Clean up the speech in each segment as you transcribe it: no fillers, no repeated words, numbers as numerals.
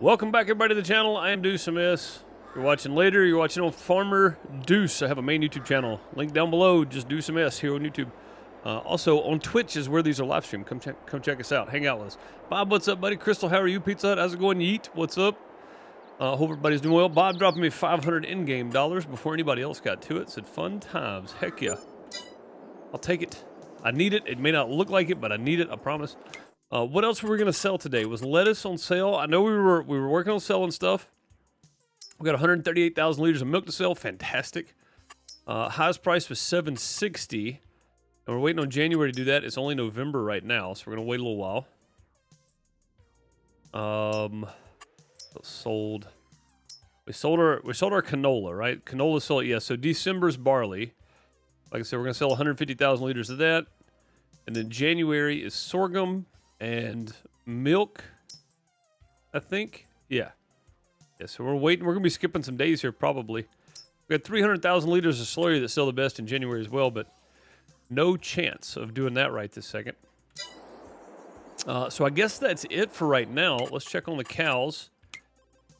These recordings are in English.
Welcome back, everybody, to the channel. I am Deuce MS. If you're watching later, you're watching on Farmer Deuce. I have a main YouTube channel. Link down below, just Deuce MS here on YouTube. Also, on Twitch is where these are live streamed. Come check us out. Hang out with us. Bob, what's up, buddy? Crystal, how are you? Pizza Hut, how's it going? Yeet, what's up? Hope everybody's doing well. Bob dropping me 500 in-game dollars before anybody else got to it. Said, fun times. Heck yeah. I'll take it. I need it. It may not look like it, but I need it, I promise. What else were we going to sell today? Was lettuce on sale? I know we were working on selling stuff. We got 138,000 liters of milk to sell. Fantastic. Highest price was $7.60, and we're waiting on January to do that. It's only November right now, so we're going to wait a little while. We sold our canola, right? Canola sold, yeah. So December's barley. Like I said, we're going to sell 150,000 liters of that, and then January is sorghum and milk, I think. Yeah. Yeah, so we're waiting. We're going to be skipping some days here, probably. We got 300,000 liters of slurry that sell the best in January as well, but no chance of doing that right this second. So I guess that's it for right now. Let's check on the cows.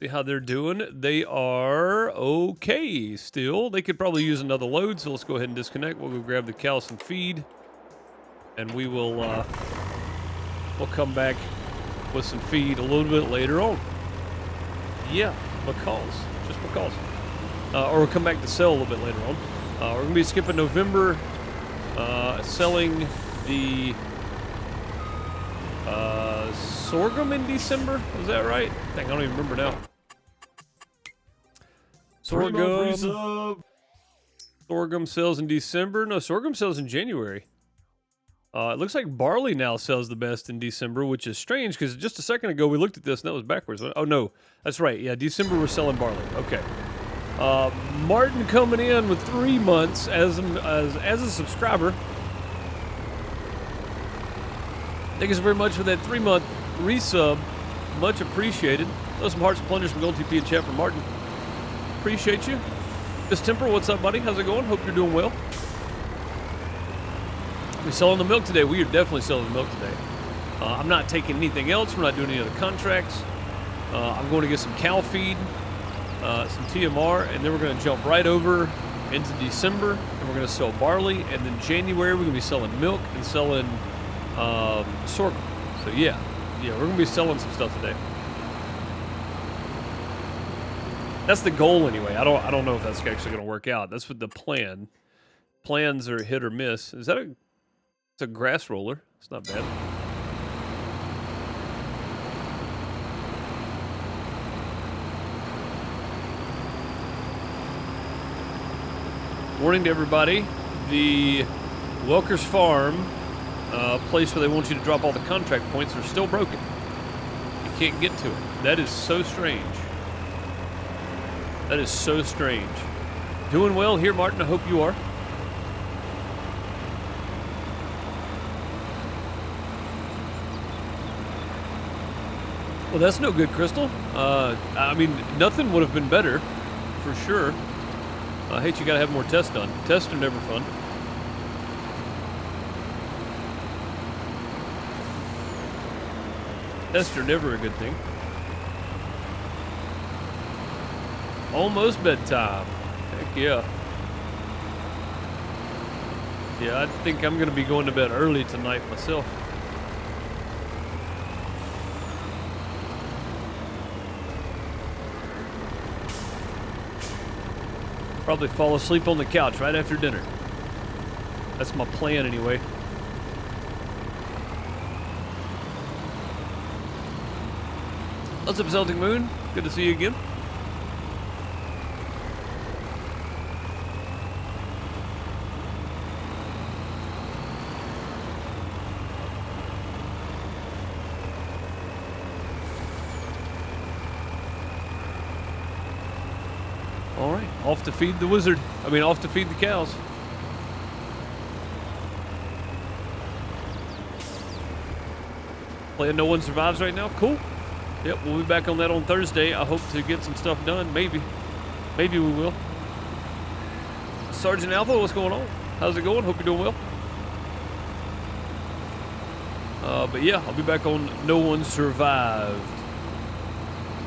See how they're doing. They are okay still. They could probably use another load, so let's go ahead and disconnect. We'll go grab the cows some feed, and we will we'll come back with some feed a little bit later on. Yeah, just because. Or we'll come back to sell a little bit later on. We're going to be skipping November, selling the sorghum in December. Is that right? Dang, I don't even remember now. Sorghum sells in December. No, sorghum sells in January. It looks like barley now sells the best in December, which is strange because just a second ago we looked at this and that was backwards. Oh, no. That's right. Yeah, December we're selling barley. Okay. Martin coming in with 3 months as a subscriber. Thank you so very much for that 3-month resub. Much appreciated. Throw some hearts and plungers from Gold TP and chat for Martin. Appreciate you. Miss Temper, what's up, buddy? How's it going? Hope you're doing well. We're selling the milk today. We are definitely selling the milk today. I'm not taking anything else. We're not doing any other contracts. I'm going to get some cow feed, some TMR, and then we're going to jump right over into December, and we're going to sell barley, and then January we're going to be selling milk and selling sorghum. So yeah, we're going to be selling some stuff today. That's the goal anyway. I don't know if that's actually going to work out. That's what the plan. Plans are hit or miss. Is that it's a grass roller. It's not bad. Warning to everybody, the Welker's Farm place where they want you to drop all the contract points are still broken. You can't get to it. That is so strange. That is so strange. Doing well here, Martin. I hope you are. Well, that's no good, Crystal. I mean, nothing would have been better, for sure. I hate you gotta have more tests done. Tests are never fun. Tests are never a good thing. Almost bedtime. Heck yeah. Yeah, I think I'm gonna be going to bed early tonight myself. Probably fall asleep on the couch right after dinner. That's my plan anyway. What's up, Celtic Moon? Good to see you again. All right, off to feed the wizard. Off to feed the cows. Playing No One Survives right now. Cool. Yep, we'll be back on that on Thursday. I hope to get some stuff done. Maybe we will. Sergeant Alpha, what's going on? How's it going? Hope you're doing well. But yeah, I'll be back on No One Survived.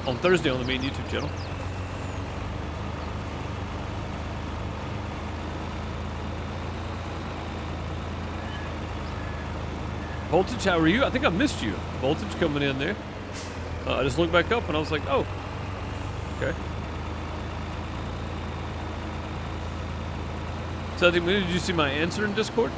on Thursday on the main YouTube channel. Voltage, how are you? I think I missed you. Voltage coming in there. I just looked back up and I was like, oh, okay. So did you see my answer in Discord?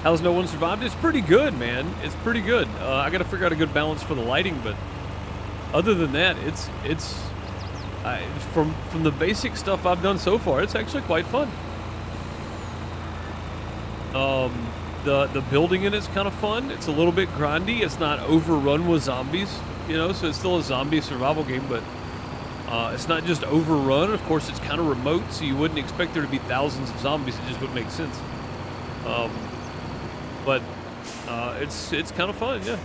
How's No One Survived? It's pretty good, man. It's pretty good. I got to figure out a good balance for the lighting, but other than that, from the basic stuff I've done so far, it's actually quite fun. The building in it's kind of fun. It's a little bit grindy. It's not overrun with zombies, you know, so it's still a zombie survival game, but it's not just overrun. Of course, it's kind of remote, so you wouldn't expect there to be thousands of zombies. It just wouldn't make sense. But it's kind of fun, yeah.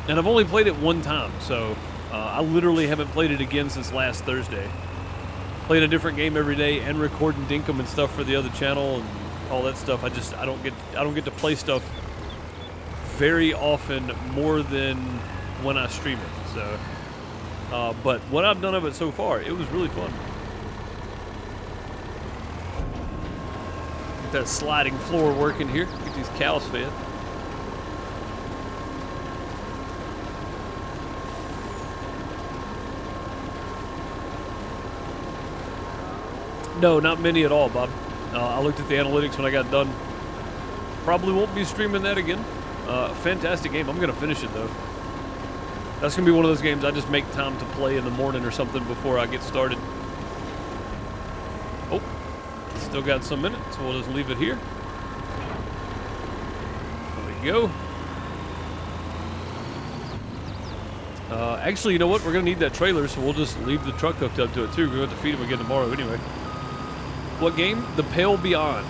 And I've only played it one time, so I literally haven't played it again since last Thursday. Playing a different game every day and recording Dinkum and stuff for the other channel and all that stuff. I don't get to play stuff very often more than when I stream it. So, but what I've done of it so far, it was really fun. Get that sliding floor working here. Get these cows fed. No, not many at all, Bob. I looked at the analytics when I got done. Probably won't be streaming that again. Fantastic game. I'm going to finish it, though. That's going to be one of those games I just make time to play in the morning or something before I get started. Oh, still got some in it, so we'll just leave it here. There we go. Actually, you know what? We're going to need that trailer, so we'll just leave the truck hooked up to it, too. We're going to have to feed him again tomorrow anyway. What game? The Pale Beyond.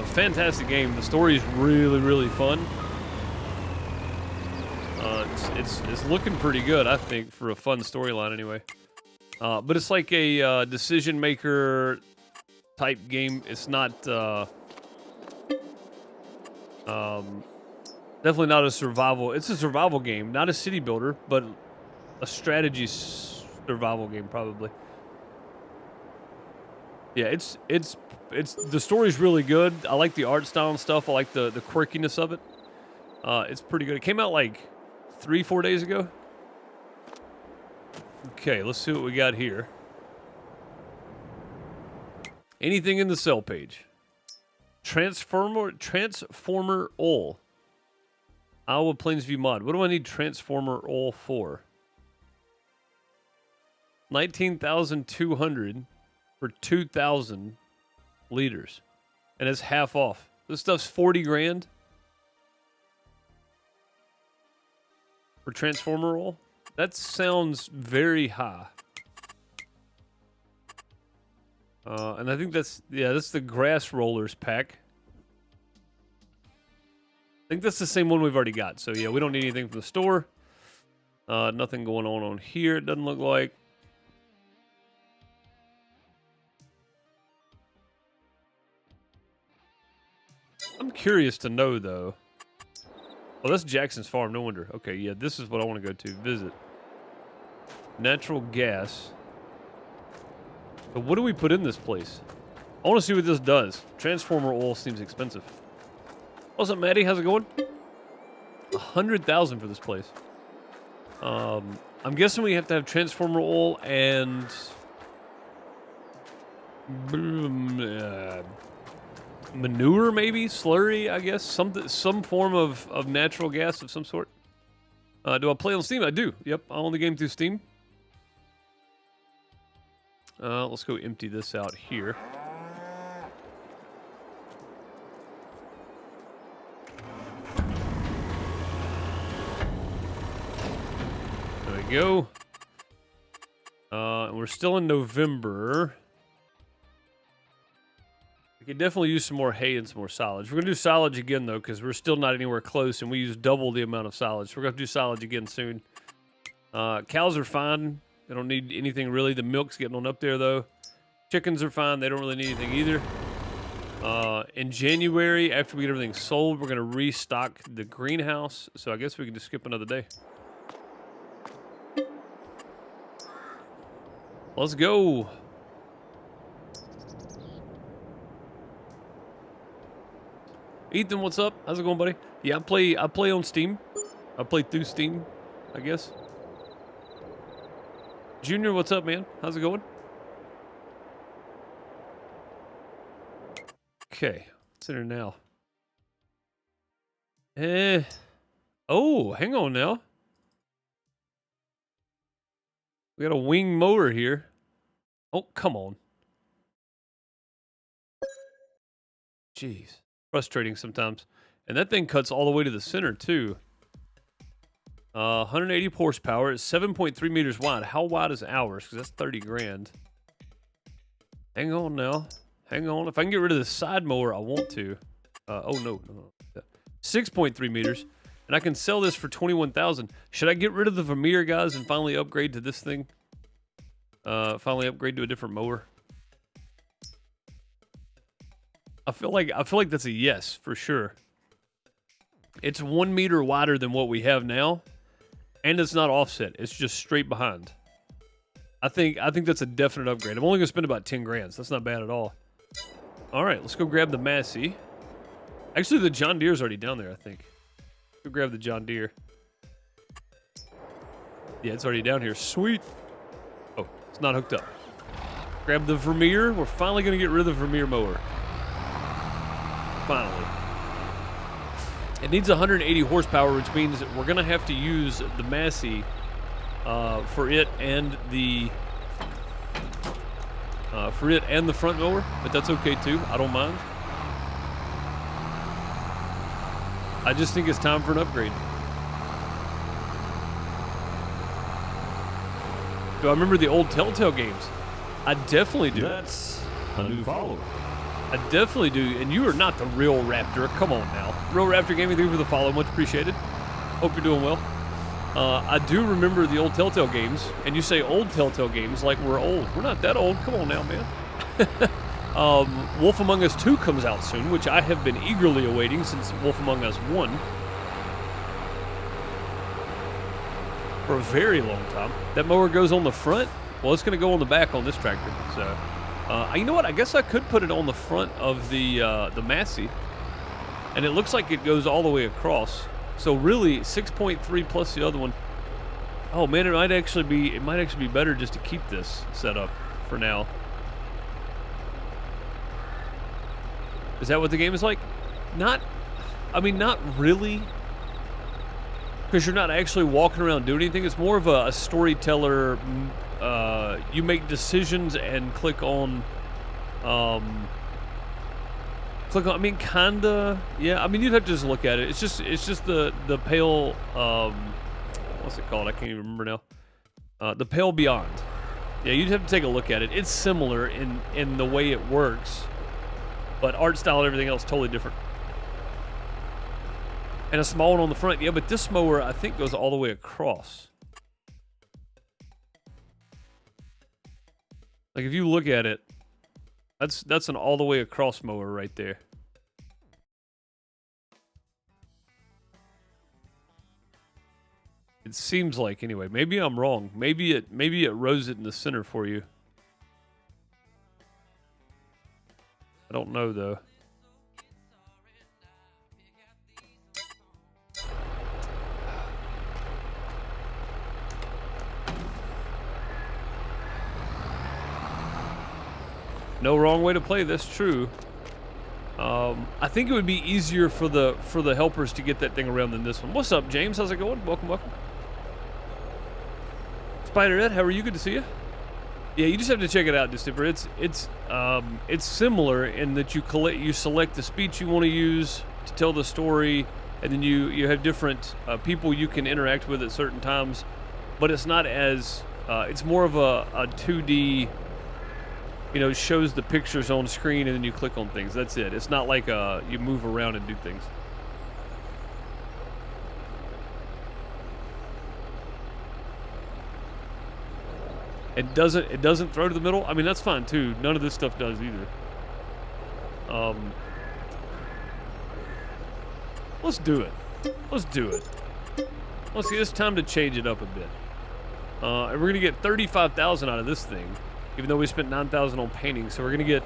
Fantastic game. The story is really, really fun. It's looking pretty good, I think, for a fun storyline anyway. But it's like a decision maker type game. It's not definitely not a survival. It's a survival game, not a city builder, but a strategy survival game probably. Yeah, it's the story's really good. I like the art style and stuff. I like the quirkiness of it. It's pretty good. It came out like 3-4 days ago. Okay, let's see what we got here. Anything in the sell page? Transformer oil. Iowa Plainsview mod. What do I need Transformer oil for? 19,200 for 2,000 liters, and it's half off. This stuff's 40 grand for Transformer oil. That sounds very high. And I think that's the grass rollers pack. I think that's the same one we've already got. So yeah, we don't need anything from the store. Nothing going on here, it doesn't look like. I'm curious to know, though. Oh, that's Jackson's farm. No wonder. Okay, yeah, this is what I want to go to. Visit. Natural gas. So what do we put in this place? I want to see what this does. Transformer oil seems expensive. What's up, Maddie? How's it going? 100,000 for this place. I'm guessing we have to have Transformer oil and... manure, maybe slurry, I guess, some form of natural gas of some sort. Do I play on Steam? I do. Yep, I own the game through Steam. Let's go empty this out here. There we go. And we're still in November. could definitely use some more hay and some more silage. We're going to do silage again, though, because we're still not anywhere close, and we use double the amount of silage. So we're going to do silage again soon. Cows are fine. They don't need anything, really. The milk's getting on up there, though. Chickens are fine. They don't really need anything either. In January, after we get everything sold, we're going to restock the greenhouse. So I guess we can just skip another day. Let's go. Ethan, what's up? How's it going, buddy? Yeah, I play on Steam. I play through Steam, I guess. Junior, what's up, man? How's it going? Okay, what's in here now? Oh, hang on now. We got a wing mower here. Oh, come on. Jeez. Frustrating sometimes. And that thing cuts all the way to the center, too. 180 horsepower. It's 7.3 meters wide. How wide is ours? Because that's 30 grand. Hang on now. Hang on. If I can get rid of the side mower, I want to. Oh, no. 6.3 meters. And I can sell this for 21,000. Should I get rid of the Vermeer, guys, and finally upgrade to this thing? Finally upgrade to a different mower? I feel like that's a yes, for sure. It's 1 meter wider than what we have now. And it's not offset. It's just straight behind. I think that's a definite upgrade. I'm only going to spend about 10 grand, so that's not bad at all. All right, let's go grab the Massey. Actually, the John Deere's already down there, I think. Go grab the John Deere. Yeah, it's already down here. Sweet. Oh, it's not hooked up. Grab the Vermeer. We're finally going to get rid of the Vermeer mower. Finally. It needs 180 horsepower, which means we're going to have to use the Massey for it and the front mower, but that's okay too. I don't mind. I just think it's time for an upgrade. Do I remember the old Telltale games? I definitely do. That's a new follower. I definitely do, and you are not the real Raptor. Come on now. Real Raptor Gaming, thank you for the follow. Much appreciated. Hope you're doing well. I do remember the old Telltale games, and you say old Telltale games like we're old. We're not that old. Come on now, man. Wolf Among Us 2 comes out soon, which I have been eagerly awaiting since Wolf Among Us 1. For a very long time. That mower goes on the front. Well, it's going to go on the back on this tractor, so... you know what? I guess I could put it on the front of the Massey, and it looks like it goes all the way across. So really, 6.3 plus the other one. Oh man, it might actually be better just to keep this set up for now. Is that what the game is like? Not really, because you're not actually walking around doing anything. It's more of a storyteller. You make decisions and click on, I mean, kinda, yeah. I mean, you'd have to just look at it. It's just the Pale, what's it called? I can't even remember now. The Pale Beyond. Yeah, you'd have to take a look at it. It's similar in the way it works, but art style and everything else totally different. And a small one on the front. Yeah, but this mower, I think, goes all the way across. Like, if you look at it, that's an all the way across mower right there. It seems like, anyway. Maybe I'm wrong. Maybe it rows it in the center for you. I don't know, though. No wrong way to play this, true. I think it would be easier for the helpers to get that thing around than this one. What's up, James? How's it going? Welcome, welcome. Spider-Ed, how are you? Good to see you. Yeah, you just have to check it out, Distemper. It's similar in that you select the speech you want to use to tell the story, and then you have different people you can interact with at certain times, but it's not as it's more of a 2D you know, it shows the pictures on screen and then you click on things. That's it. It's not like you move around and do things. It doesn't throw to the middle. I mean, that's fine too. None of this stuff does either. Let's do it. Let's do it. Let's see. It's time to change it up a bit. And we're gonna get 35,000 out of this thing, even though we spent 9,000 on painting. So we're gonna get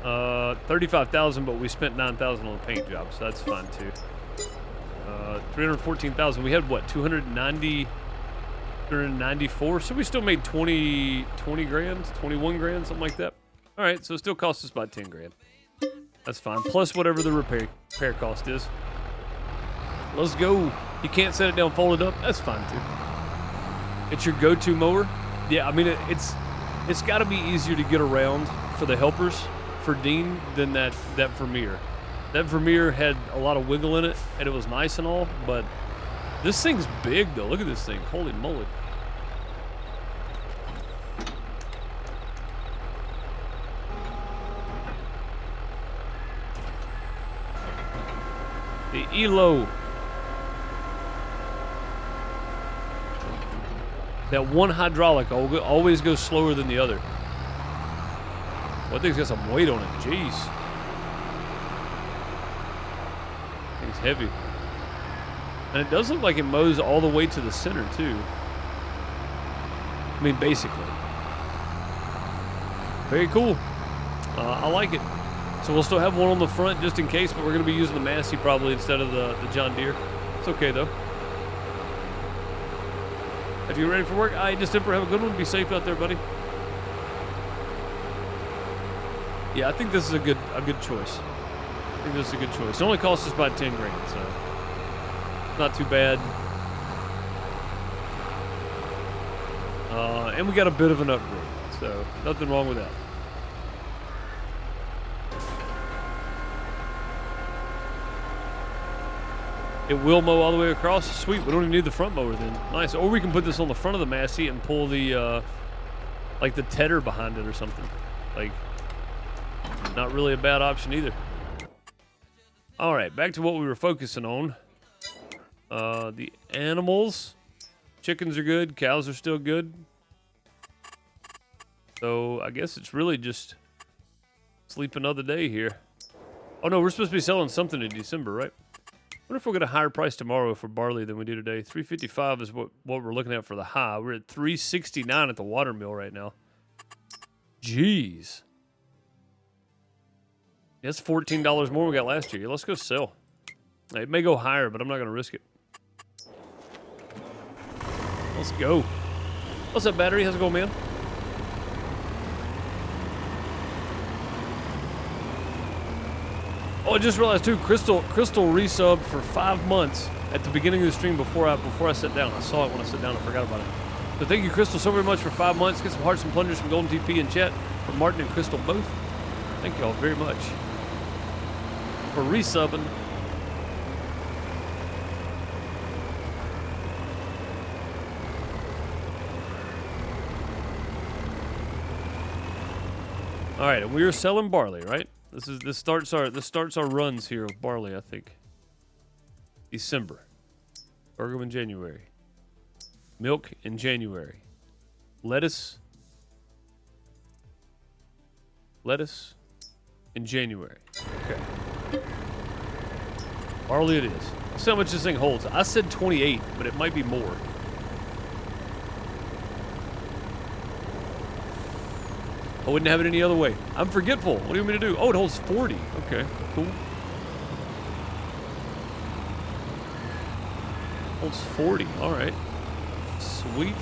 35,000, but we spent 9,000 on the paint job, so that's fine too. 314,000. We had what? 294. So we still made 20 grand, 21 grand, something like that. All right, so it still cost us about 10 grand. That's fine. Plus whatever the repair cost is. Let's go. You can't set it down, fold it up. That's fine too. It's your go-to mower. Yeah, I mean it's got to be easier to get around for the helpers for Dean than that Vermeer. That Vermeer had a lot of wiggle in it, and it was nice and all, but this thing's big though. Look at this thing. Holy moly. The ELO. That one hydraulic always goes slower than the other. Well, that thing's got some weight on it. Jeez. It's heavy. And it does look like it mows all the way to the center, too. I mean, basically. Very cool. I like it. So we'll still have one on the front just in case, but we're going to be using the Massey probably instead of the John Deere. It's okay, though. If you're ready for work, Distemper, have a good one. Be safe out there, buddy. Yeah, I think this is a good choice. I think this is a good choice. It only costs us about 10 grand, so not too bad. And we got a bit of an upgrade, so nothing wrong with that. It will mow all the way across. Sweet. We don't even need the front mower then. Nice. Or we can put this on the front of the Massey and pull the, like the tedder behind it or something. Like, not really a bad option either. All right, back to what we were focusing on. The animals. Chickens are good. Cows are still good. So I guess it's really just sleep another day here. Oh no, we're supposed to be selling something in December, right? I wonder if we'll get a higher price tomorrow for barley than we do today. 355 is what we're looking at for the high. We're at 369 at the water mill right now. Jeez. That's $14 more than we got last year. Let's go sell. It may go higher, but I'm not going to risk it. Let's go. What's up, battery? How's it going, man? Oh, I just realized too, Crystal resubbed for 5 months at the beginning of the stream before I sat down. I saw it when I sat down. I forgot about it. So thank you, Crystal, so very much for 5 months. Get some hearts and plungers from Golden TP in chat for Martin and Crystal both. Thank you all very much for resubbing. All right, and we are selling barley, right? This starts our runs here of barley, I think. December. Sorghum in January. Milk in January. Lettuce in January. Okay. Barley it is. Let's see how much this thing holds. I said 28, but it might be more. I wouldn't have it any other way. I'm forgetful. What do you want me to do? Oh, it holds 40. Okay, cool. Holds 40. All right. Sweet.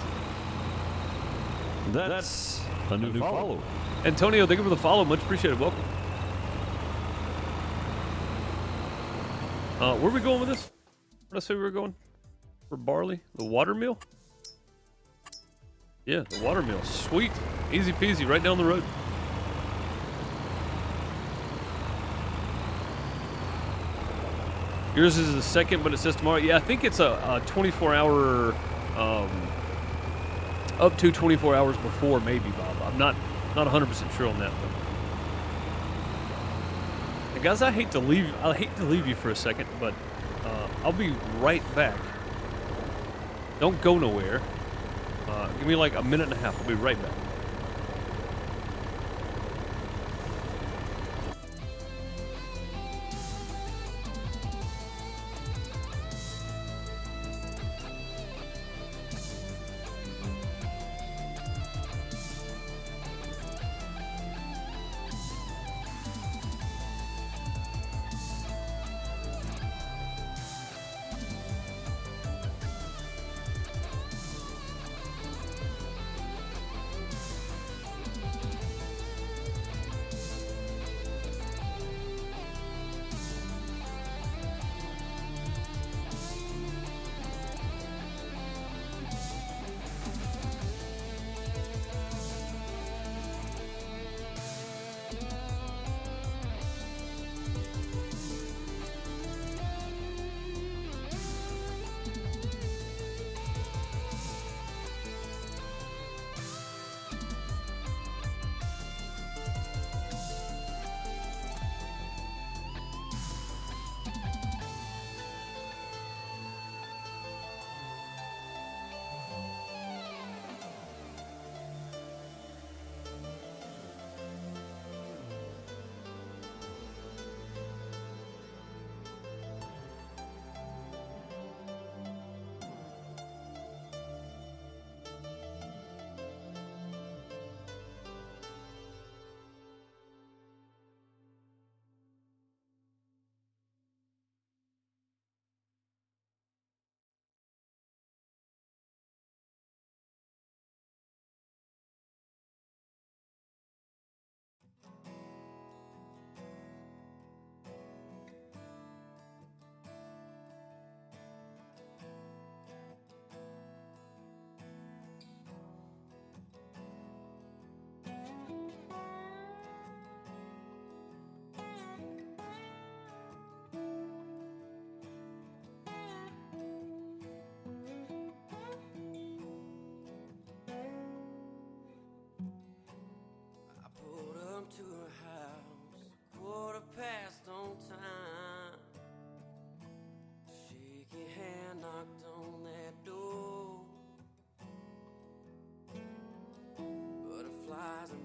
That's a new follow. Antonio, thank you for the follow. Much appreciated. Welcome. Where are we going with this? Where did I say we were going? For barley? The water mill? Yeah, the water mill. Sweet. Easy peasy, right down the road. Yours is the second, but it says tomorrow. Yeah, I think it's a 24-hour, up to 24 hours before, maybe, Bob. I'm not Not 100% sure on that, but. And guys, I hate to leave you for a second, but I'll be right back. Don't go nowhere. Give me like a minute and a half. I'll be right back.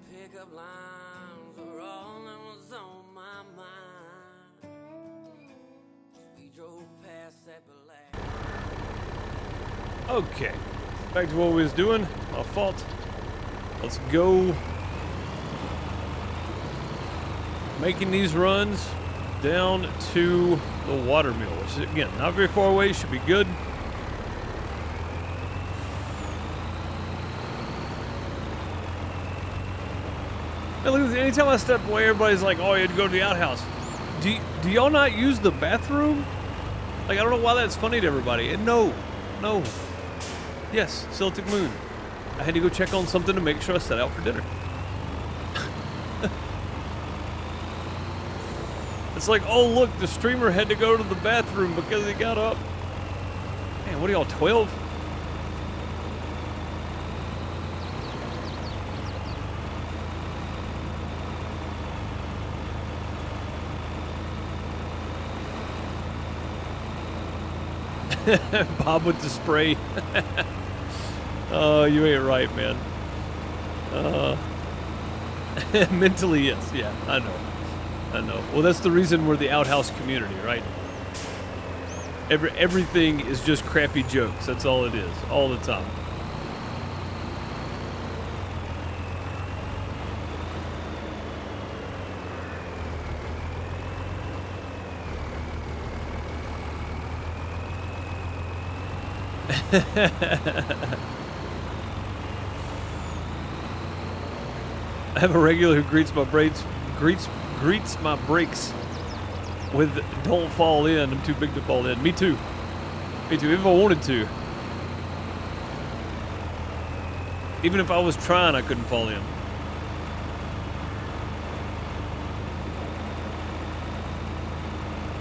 Pickup lines were all that was on my mind. We drove past that black. Okay, back to what we was doing. My fault. Let's go. Making these runs down to the water mill, which is, again, not very far away. Should be good. And look, anytime I step away, everybody's like, oh, you had to go to the outhouse. Do y'all not use the bathroom? Like, I don't know why that's funny to everybody. And no. Yes, Celtic Moon. I had to go check on something to make sure I set out for dinner. It's like, oh, look, the streamer had to go to the bathroom because he got up. Man, what are y'all, 12? Bob with the spray. Oh, you ain't right, man. Mentally, yes. Yeah, I know. Well, that's the reason we're the outhouse community, right? Everything is just crappy jokes. That's all it is, all the time. I have a regular who greets my brakes with "Don't fall in. I'm too big to fall in." Me too. If I wanted to. Even if I was trying, I couldn't fall in.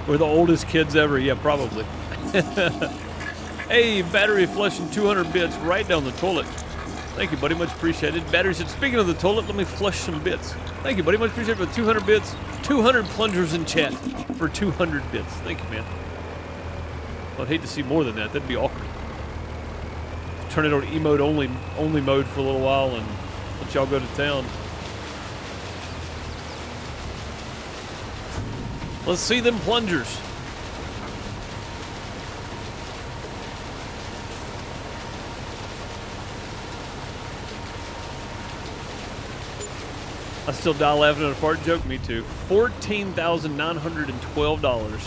We're the oldest kids ever. Yeah, probably. Hey, battery flushing 200 bits right down the toilet. Thank you, buddy. Much appreciated. Battery said, speaking of the toilet, let me flush some bits. Thank you, buddy. Much appreciated for 200 bits. 200 plungers in chat for 200 bits. Thank you, man. I'd hate to see more than that. That'd be awkward. Turn it on emote only mode for a little while and let y'all go to town. Let's see them plungers. I still die laughing at a fart joke. Me too. $14,912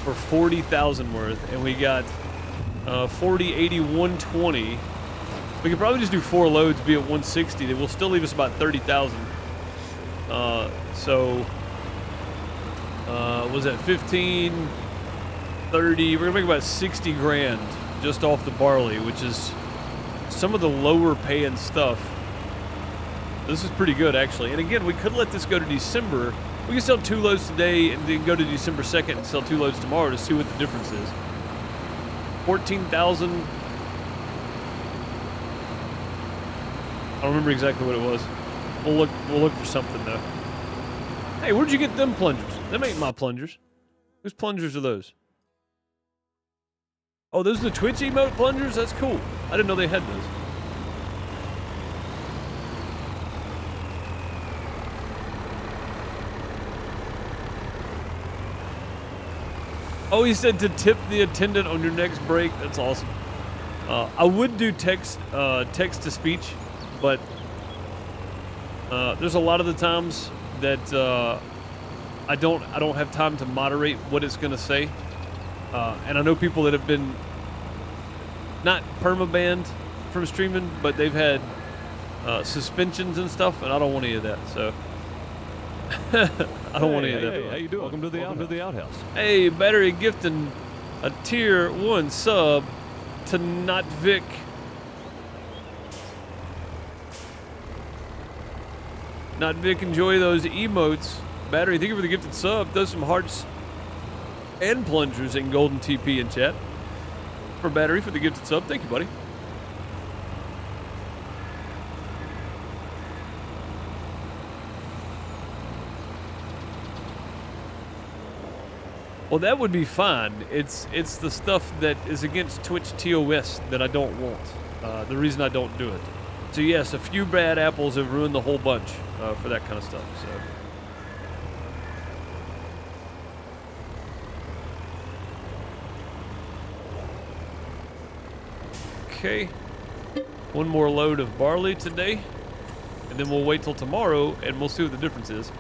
for 40,000 worth, and we got 40, 80, 120. We could probably just do 4 loads, be at 160. That will still leave us about 30,000. Was that 15, 30? We're gonna make about 60 grand just off the barley, which is some of the lower paying stuff. This is pretty good, actually. And again, we could let this go to December. We can sell 2 loads today and then go to December 2nd and sell 2 loads tomorrow to see what the difference is. 14,000. I don't remember exactly what it was. We'll look for something though. Hey, where'd you get them plungers? Them ain't my plungers. Whose plungers are those? Oh, those are the Twitch emote plungers? That's cool. I didn't know they had those. Oh, he said to tip the attendant on your next break. That's awesome. I would do text to speech, but there's a lot of the times that I don't have time to moderate what it's gonna say, and I know people that have been not perma-banned from streaming, but they've had suspensions and stuff, and I don't want any of that. So. I don't want any of that. Hey, how you doing? Welcome to the outhouse. Hey, Battery gifting a tier 1 sub to Not Vic. Not Vic, enjoy those emotes. Battery, thank you for the gifted sub. Does some hearts and plungers in golden TP in chat. For Battery for the gifted sub. Thank you, buddy. Well, that would be fine. It's the stuff that is against Twitch TOS that I don't want. The reason I don't do it. So yes, a few bad apples have ruined the whole bunch for that kind of stuff. So. Okay. 1 more load of barley today, and then we'll wait till tomorrow, and we'll see what the difference is.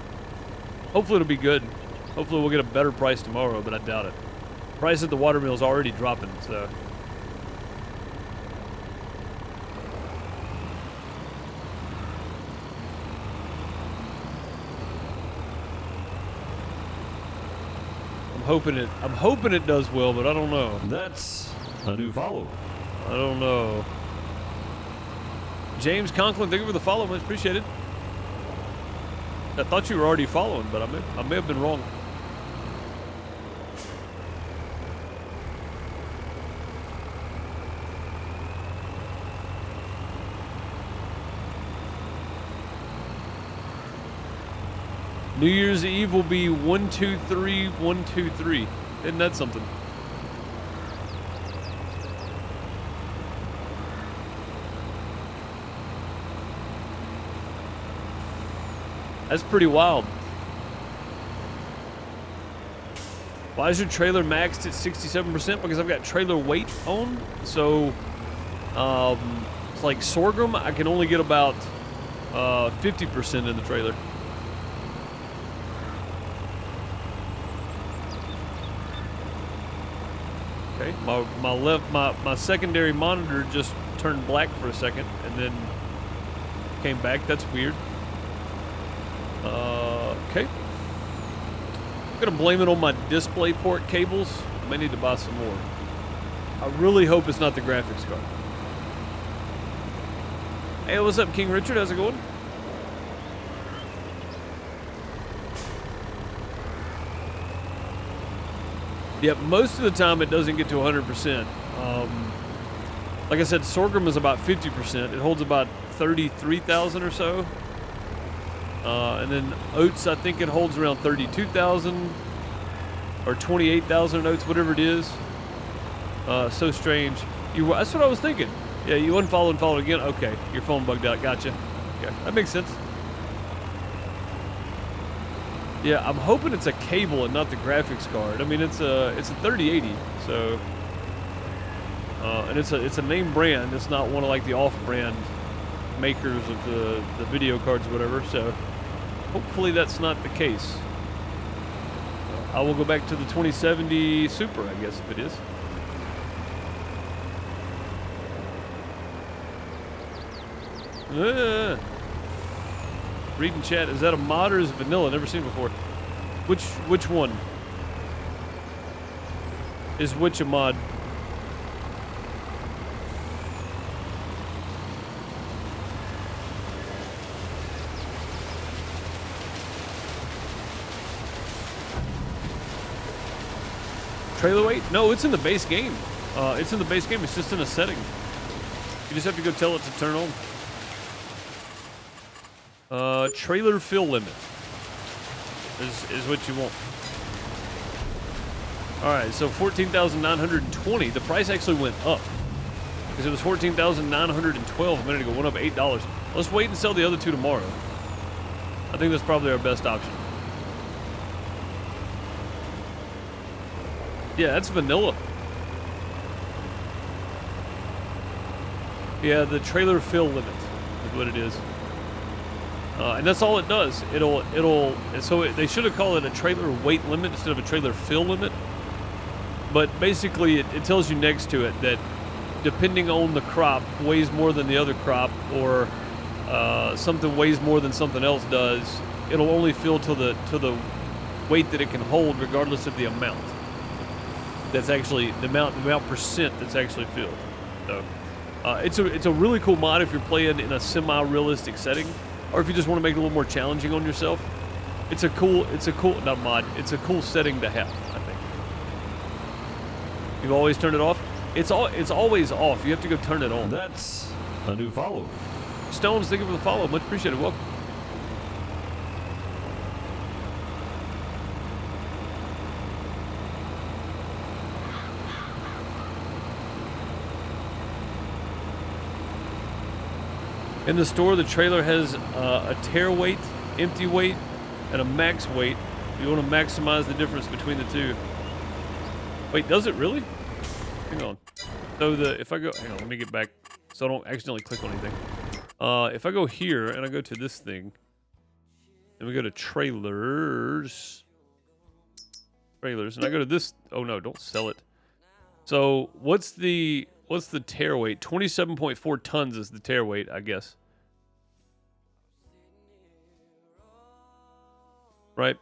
Hopefully it'll be good. Hopefully we'll get a better price tomorrow, but I doubt it. Price at the watermill is already dropping, so. I'm hoping it does well, but I don't know. That's a new follower. I don't know. James Conklin, thank you for the follow, much appreciated. I thought you were already following, but I may have been wrong. New Year's Eve will be 123-123. Isn't that something? That's pretty wild. Why is your trailer maxed at 67%? Because I've got trailer weight on. So, it's like sorghum. I can only get about 50% in the trailer. Okay, my secondary monitor just turned black for a second and then came back. That's weird. Okay. I'm gonna blame it on my display port cables. I may need to buy some more. I really hope it's not the graphics card. Hey, what's up, King Richard? How's it going? Yep, most of the time it doesn't get to 100%. Like I said, sorghum is about 50%. It holds about 33,000 or so. And then oats, I think it holds around 32,000 or 28,000 oats, whatever it is. So strange. That's what I was thinking. Yeah, you unfollow and follow again. Okay, your phone bugged out. Gotcha. Okay, that makes sense. Yeah, I'm hoping it's a cable and not the graphics card. I mean, it's a 3080, so and it's a name brand. It's not one of like the off-brand makers of the video cards or whatever. So hopefully that's not the case. I will go back to the 2070 Super, I guess, if it is. Reading chat, is that a mod or is it vanilla? Never seen it before. Which one? Is which a mod? Trailer weight? No, it's in the base game. It's in the base game. It's just in a setting. You just have to go tell it to turn on. Trailer fill limit is what you want. All right, so 14,920. The price actually went up because it was 14,912 a minute ago. Went up $8. Let's wait and sell the other two tomorrow. I think that's probably our best option. Yeah, that's vanilla. Yeah, the trailer fill limit is what it is. And that's all it does. They should have called it a trailer weight limit instead of a trailer fill limit. But basically, it tells you next to it that depending on the crop, weighs more than the other crop, or something weighs more than something else does, it'll only fill to the weight that it can hold, regardless of the amount. That's actually the amount percent that's actually filled. So it's a really cool mod if you're playing in a semi-realistic setting, or if you just want to make it a little more challenging on yourself. It's a cool not mod. It's a cool setting to have, I think. You've always turned it off. It's always off. You have to go turn it on. That's a new follower. Stones, thank you for the follow. Much appreciated. Welcome. In the store, the trailer has a tear weight, empty weight, and a max weight. You want to maximize the difference between the two. Wait, does it really? Hang on. So if I go, hang on, let me get back so I don't accidentally click on anything. If I go here and I go to this thing, and we go to trailers, and I go to this. Oh no, don't sell it. So what's the tear weight? 27.4 tons is the tear weight, I guess. Right?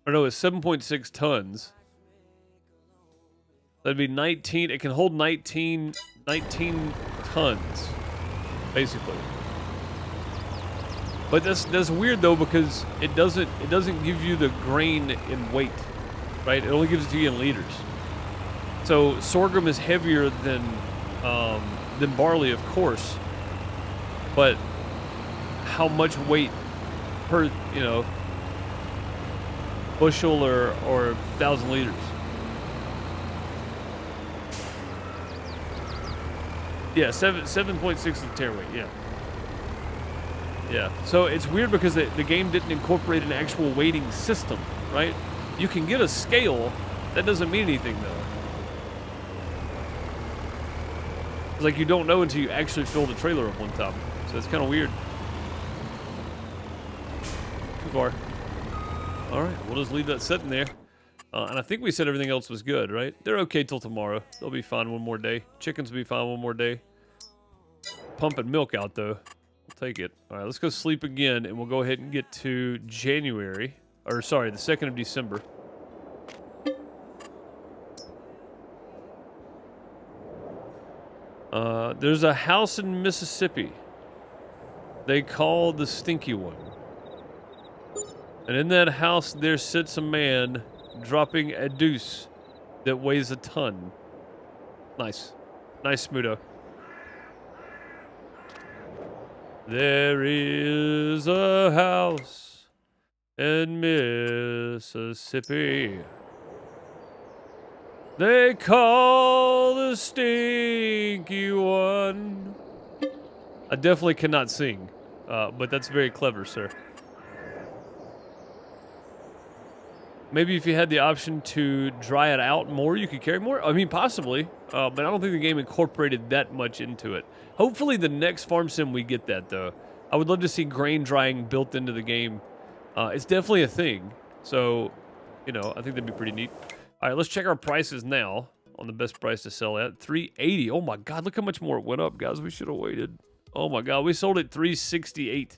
Or no, it's 7.6 tons. That'd be 19. It can hold 19 tons, basically. But that's weird though, because it doesn't give you the grain in weight, right? It only gives it to you in liters. So sorghum is heavier than barley, of course, but how much weight per bushel or 1,000 liters? Yeah, 7.6 is the tear weight. Yeah. So it's weird because the game didn't incorporate an actual weighting system, right? You can get a scale. That doesn't mean anything though. It's like you don't know until you actually fill the trailer up one time. So it's kind of weird. Too far. All right, we'll just leave that sitting there. And I think we said everything else was good, right? They're okay till tomorrow. They'll be fine one more day. Chickens will be fine one more day. Pumping milk out, though. We'll take it. All right, let's go sleep again, and we'll go ahead and get to January. Or, sorry, the 2nd of December. There's a house in Mississippi they call the Stinky One. And in that house, there sits a man dropping a deuce that weighs a ton. Nice. Nice, Smudo. There is a house in Mississippi they call the Stinky One. I definitely cannot sing, but that's very clever, sir. Maybe if you had the option to dry it out more, you could carry more. I mean, possibly, but I don't think the game incorporated that much into it. Hopefully the next farm sim we get that, though. I would love to see grain drying built into the game. It's definitely a thing, so, you know, I think that'd be pretty neat. All right, let's check our prices now on the best price to sell at. $380. Oh, my God, look how much more it went up, guys. We should have waited. Oh, my God, we sold it $368.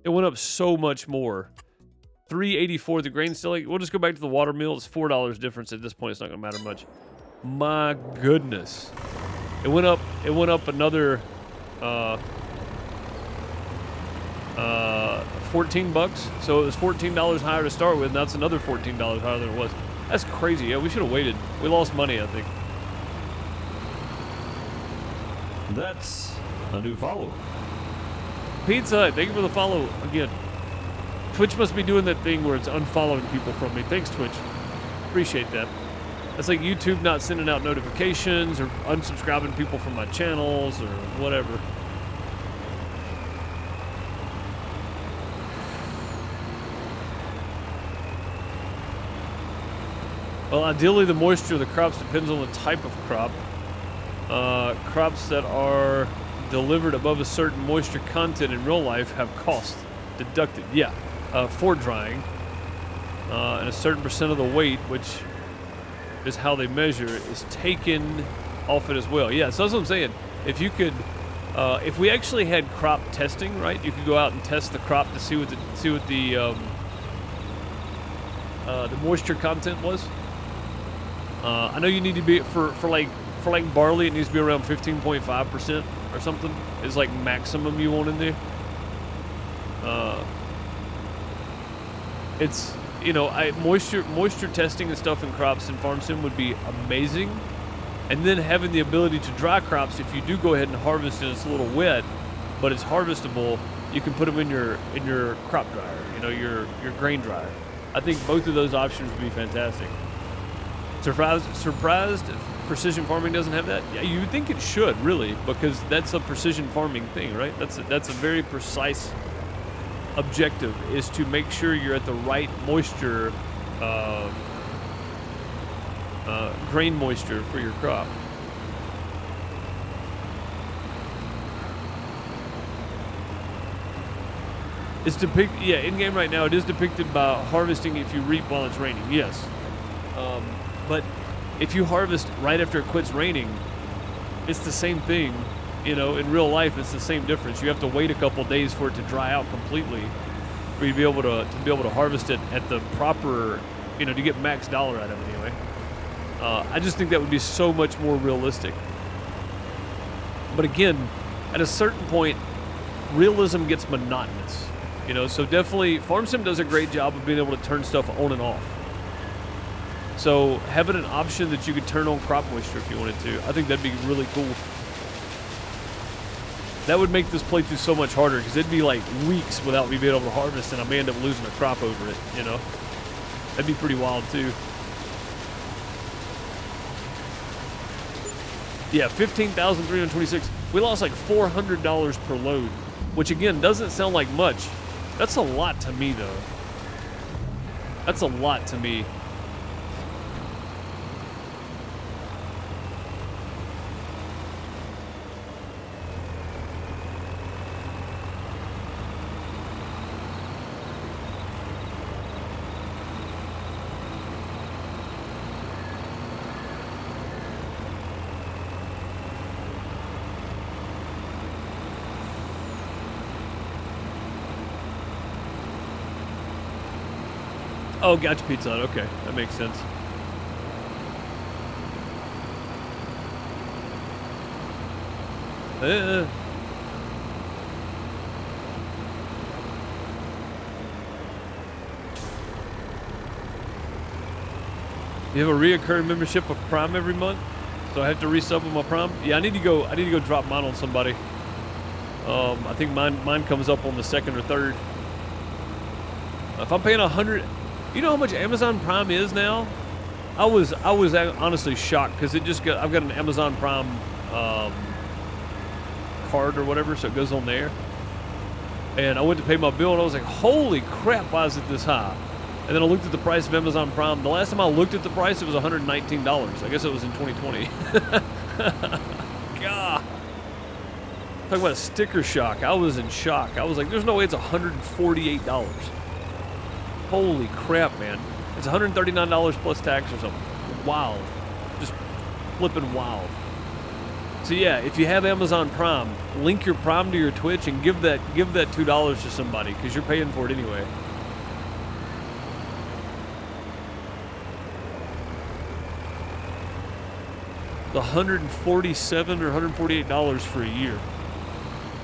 It went up so much more. $384 the grain selling. We'll just go back to the water mill. It's $4 difference at this point. It's not gonna matter much. My goodness, it went up another 14 bucks. So it was $14 higher to start with, and that's another $14 higher than it was. That's crazy. Yeah, we should have waited. We lost money, I think. That's a new follower. Pizza Hut, thank you for the follow again. Twitch must be doing that thing where it's unfollowing people from me. Thanks, Twitch. Appreciate that. That's like YouTube not sending out notifications or unsubscribing people from my channels or whatever. Well, ideally, the moisture of the crops depends on the type of crop. Crops that are delivered above a certain moisture content in real life have cost deducted. Yeah. For drying, and a certain percent of the weight, which is how they measure, is taken off it as well. Yeah, so that's what I'm saying. If you could, if we actually had crop testing, right? You could go out and test the crop to see what the moisture content was. I know you need to be for like barley, it needs to be around 15.5% or something. Is like maximum you want in there. It's, you know, moisture testing and stuff in crops in farm sim would be amazing, and then having the ability to dry crops if you do go ahead and harvest and it's a little wet, but it's harvestable, you can put them in your crop dryer, you know, your grain dryer. I think both of those options would be fantastic. Surprised if precision farming doesn't have that? Yeah, you would think it should, really, because that's a precision farming thing, right? That's a very precise objective, is to make sure you're at the right moisture, grain moisture for your crop. It's depicted, yeah, in game right now it is depicted by harvesting if you reap while it's raining, yes. But if you harvest right after it quits raining, it's the same thing. You know, in real life, it's the same difference. You have to wait a couple days for it to dry out completely, for you to be able to harvest it at the proper, you know, to get max dollar out of it anyway. I just think that would be so much more realistic. But again, at a certain point, realism gets monotonous. You know, so definitely, Farm Sim does a great job of being able to turn stuff on and off. So having an option that you could turn on crop moisture if you wanted to, I think that'd be really cool. That would make this playthrough so much harder, because it'd be like weeks without me being able to harvest, and I may end up losing a crop over it, you know? That'd be pretty wild, too. Yeah, 15,326. We lost like $400 per load, which, again, doesn't sound like much. That's a lot to me, though. That's a lot to me. Oh, gotcha, Pizza Hut. Okay, that makes sense. You have a reoccurring membership of Prime every month? So I have to resub with my Prime. Yeah, I need to go drop mine on somebody. I think mine comes up on the 2nd or 3rd. If I'm paying $100, you know how much Amazon Prime is now? I was honestly shocked because I've got an Amazon Prime card or whatever, so it goes on there. And I went to pay my bill and I was like, holy crap, why is it this high? And then I looked at the price of Amazon Prime. The last time I looked at the price, it was $119. I guess it was in 2020. God. Talk about a sticker shock. I was in shock. I was like, there's no way it's $148. Holy crap, man. It's $139 plus tax or something. Wild. Just flipping wild. So yeah, if you have Amazon Prime, link your Prime to your Twitch and give that $2 to somebody because you're paying for it anyway. The $147 or $148 for a year.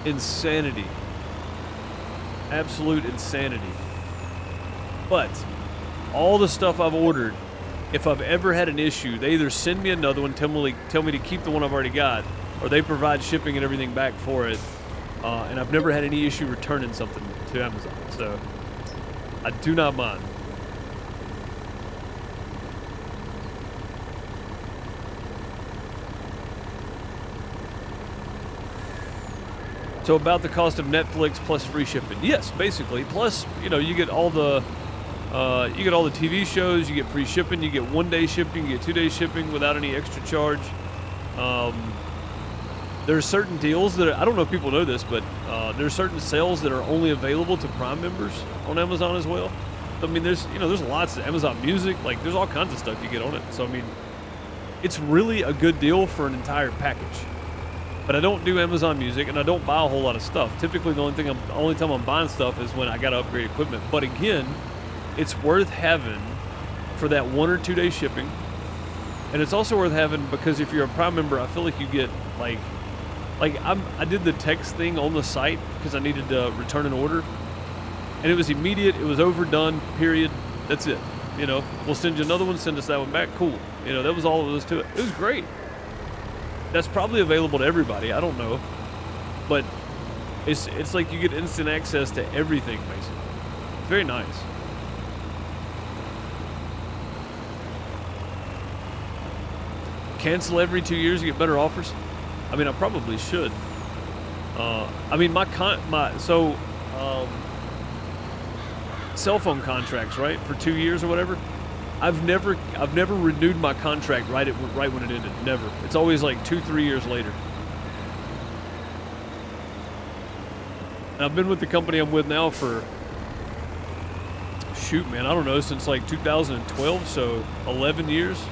Insanity. Absolute insanity. But all the stuff I've ordered, if I've ever had an issue, they either send me another one, tell me to keep the one I've already got, or they provide shipping and everything back for it. And I've never had any issue returning something to Amazon. So I do not mind. So about the cost of Netflix plus free shipping. Yes, basically. Plus, you get all the TV shows, you get free shipping, you get 1-day shipping, you get 2-day shipping without any extra charge. There's certain deals that I don't know if people know this, but there's certain sales that are only available to Prime members on Amazon as well. I mean, there's lots of Amazon Music, like there's all kinds of stuff you get on it. So I mean, it's really a good deal for an entire package. But I don't do Amazon Music, and I don't buy a whole lot of stuff. Typically, the only time I'm buying stuff is when I got to upgrade equipment. But again, it's worth having for that 1 or 2 day shipping, and it's also worth having because if you're a Prime member, I feel like you get I did the text thing on the site because I needed to return an order, and it was immediate. It was overdone. Period. That's it. We'll send you another one. Send us that one back. Cool. That was all there was to it. It was great. That's probably available to everybody. I don't know. But it's like you get instant access to everything, basically. It's very nice. Cancel every 2 years, you get better offers. I mean, I probably should. I mean, cell phone contracts, right, for 2 years or whatever. I've never renewed my contract right when it ended. Never. It's always like 2-3 years later. And I've been with the company I'm with now for I don't know, since like 2012, so 11 years.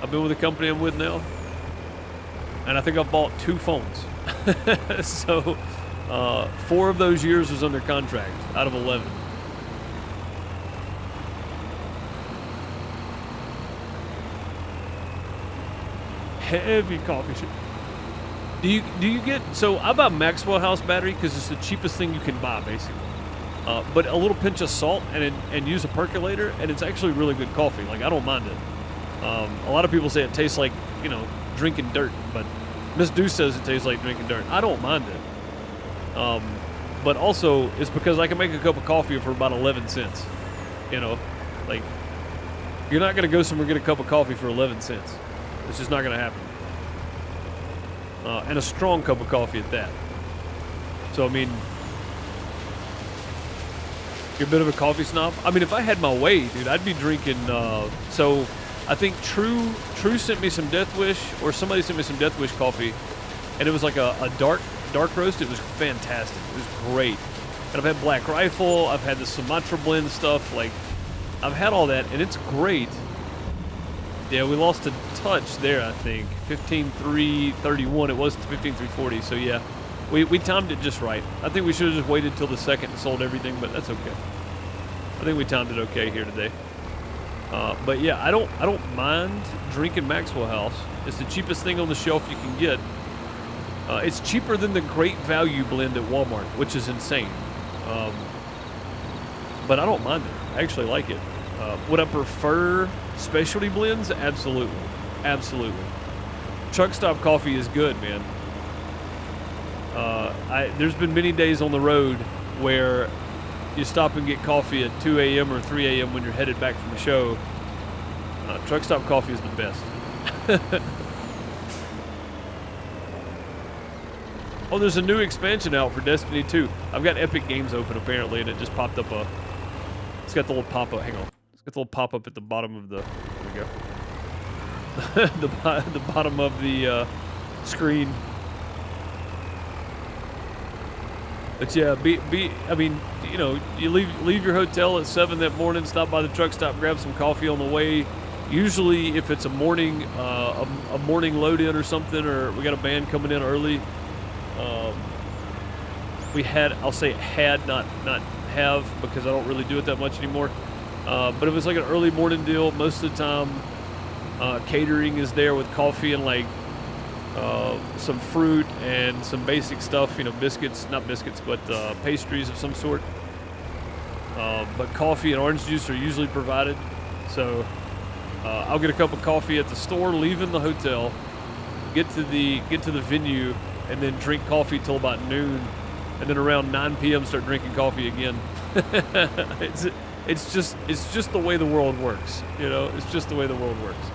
I've been with the company I'm with now, and I think I've bought 2 phones. So 4 of those years was under contract out of 11. Heavy coffee shit. Do you get, so I buy Maxwell House battery because it's the cheapest thing you can buy basically, but a little pinch of salt and use a percolator, and it's actually really good coffee. Like, I don't mind it. A lot of people say it tastes like drinking dirt, but Miss Deuce says it tastes like drinking dirt. I don't mind it. But also it's because I can make a cup of coffee for about 11 cents. Like, you're not gonna go somewhere and get a cup of coffee for 11 cents. It's just not going to happen. And a strong cup of coffee at that. So, I mean, you're a bit of a coffee snob. I mean, if I had my way, dude, I'd be drinking. So, I think True sent me some Death Wish, or somebody sent me some Death Wish coffee, and it was like a dark roast. It was fantastic. It was great. And I've had Black Rifle. I've had the Sumatra blend stuff. Like, I've had all that, and it's great. Yeah, we lost a touch there, I think. 15.331. It was 15.340. So yeah, we timed it just right. I think we should have just waited till the 2nd and sold everything, but that's okay. I think we timed it okay here today. But yeah, I don't mind drinking Maxwell House. It's the cheapest thing on the shelf you can get. It's cheaper than the Great Value blend at Walmart, which is insane. But I don't mind it. I actually like it. Would I prefer specialty blends? Absolutely. Absolutely. Truck stop coffee is good, man. There's been many days on the road where you stop and get coffee at 2 a.m. or 3 a.m. when you're headed back from the show. Truck stop coffee is the best. Oh, there's a new expansion out for Destiny 2. I've got Epic Games open apparently, and it just popped up it's got the little pop-up. Hang on. It's got the little pop-up at the bottom of the. There we go. the bottom of the screen. But yeah, I mean, you know, you leave your hotel at 7 that morning, stop by the truck stop, grab some coffee on the way. Usually, if it's a morning load in or something, or we got a band coming in early, I'll say had, not have, because I don't really do it that much anymore. But if it's like an early morning deal, most of the time, catering is there with coffee and like some fruit and some basic stuff, you know, not biscuits, but pastries of some sort. But coffee and orange juice are usually provided. So I'll get a cup of coffee at the store, leaving the hotel, get to the venue, and then drink coffee till about noon, and then around 9 p.m. start drinking coffee again. It's just the way the world works, you know. It's just the way the world works.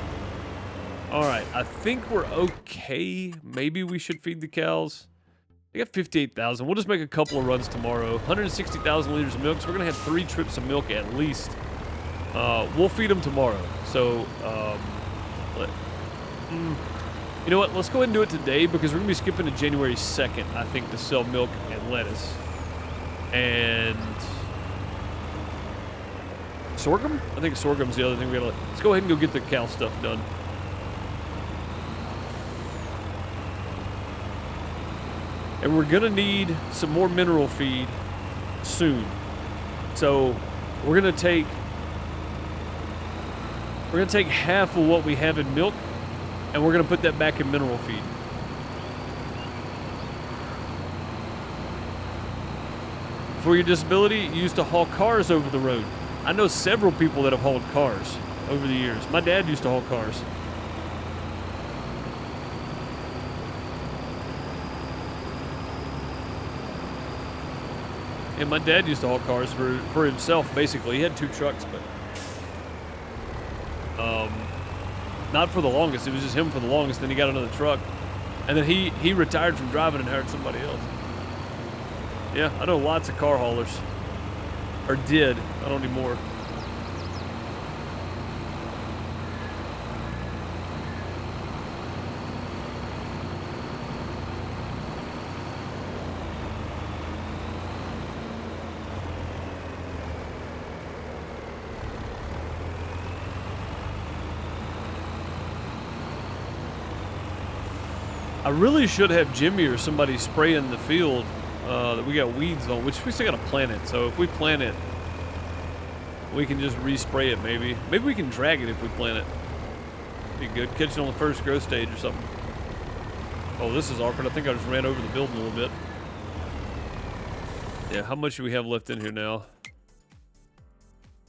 All right, I think we're okay. Maybe we should feed the cows. They got 58,000. We'll just make a couple of runs tomorrow. 160,000 liters of milk, so we're gonna have 3 trips of milk at least. We'll feed them tomorrow. So, you know what? Let's go ahead and do it today because we're gonna be skipping to January 2nd, I think, to sell milk and lettuce. And sorghum? I think sorghum's the other thing we gotta. Let's go ahead and go get the cow stuff done. And we're gonna need some more mineral feed soon. So we're gonna take half of what we have in milk, and we're gonna put that back in mineral feed. For your disability, you used to haul cars over the road. I know several people that have hauled cars over the years. My dad used to haul cars. And my dad used to haul cars for himself, basically. He had 2 trucks, but not for the longest. It was just him for the longest. Then he got another truck, and then he retired from driving and hired somebody else. Yeah, I know lots of car haulers, or did. I don't anymore. I really should have Jimmy or somebody spray in the field that we got weeds on, which we still gotta plant it. So if we plant it, we can just respray it maybe. Maybe we can drag it if we plant it. Be good. Catch it on the first growth stage or something. Oh, this is awkward. I think I just ran over the building a little bit. Yeah, how much do we have left in here now?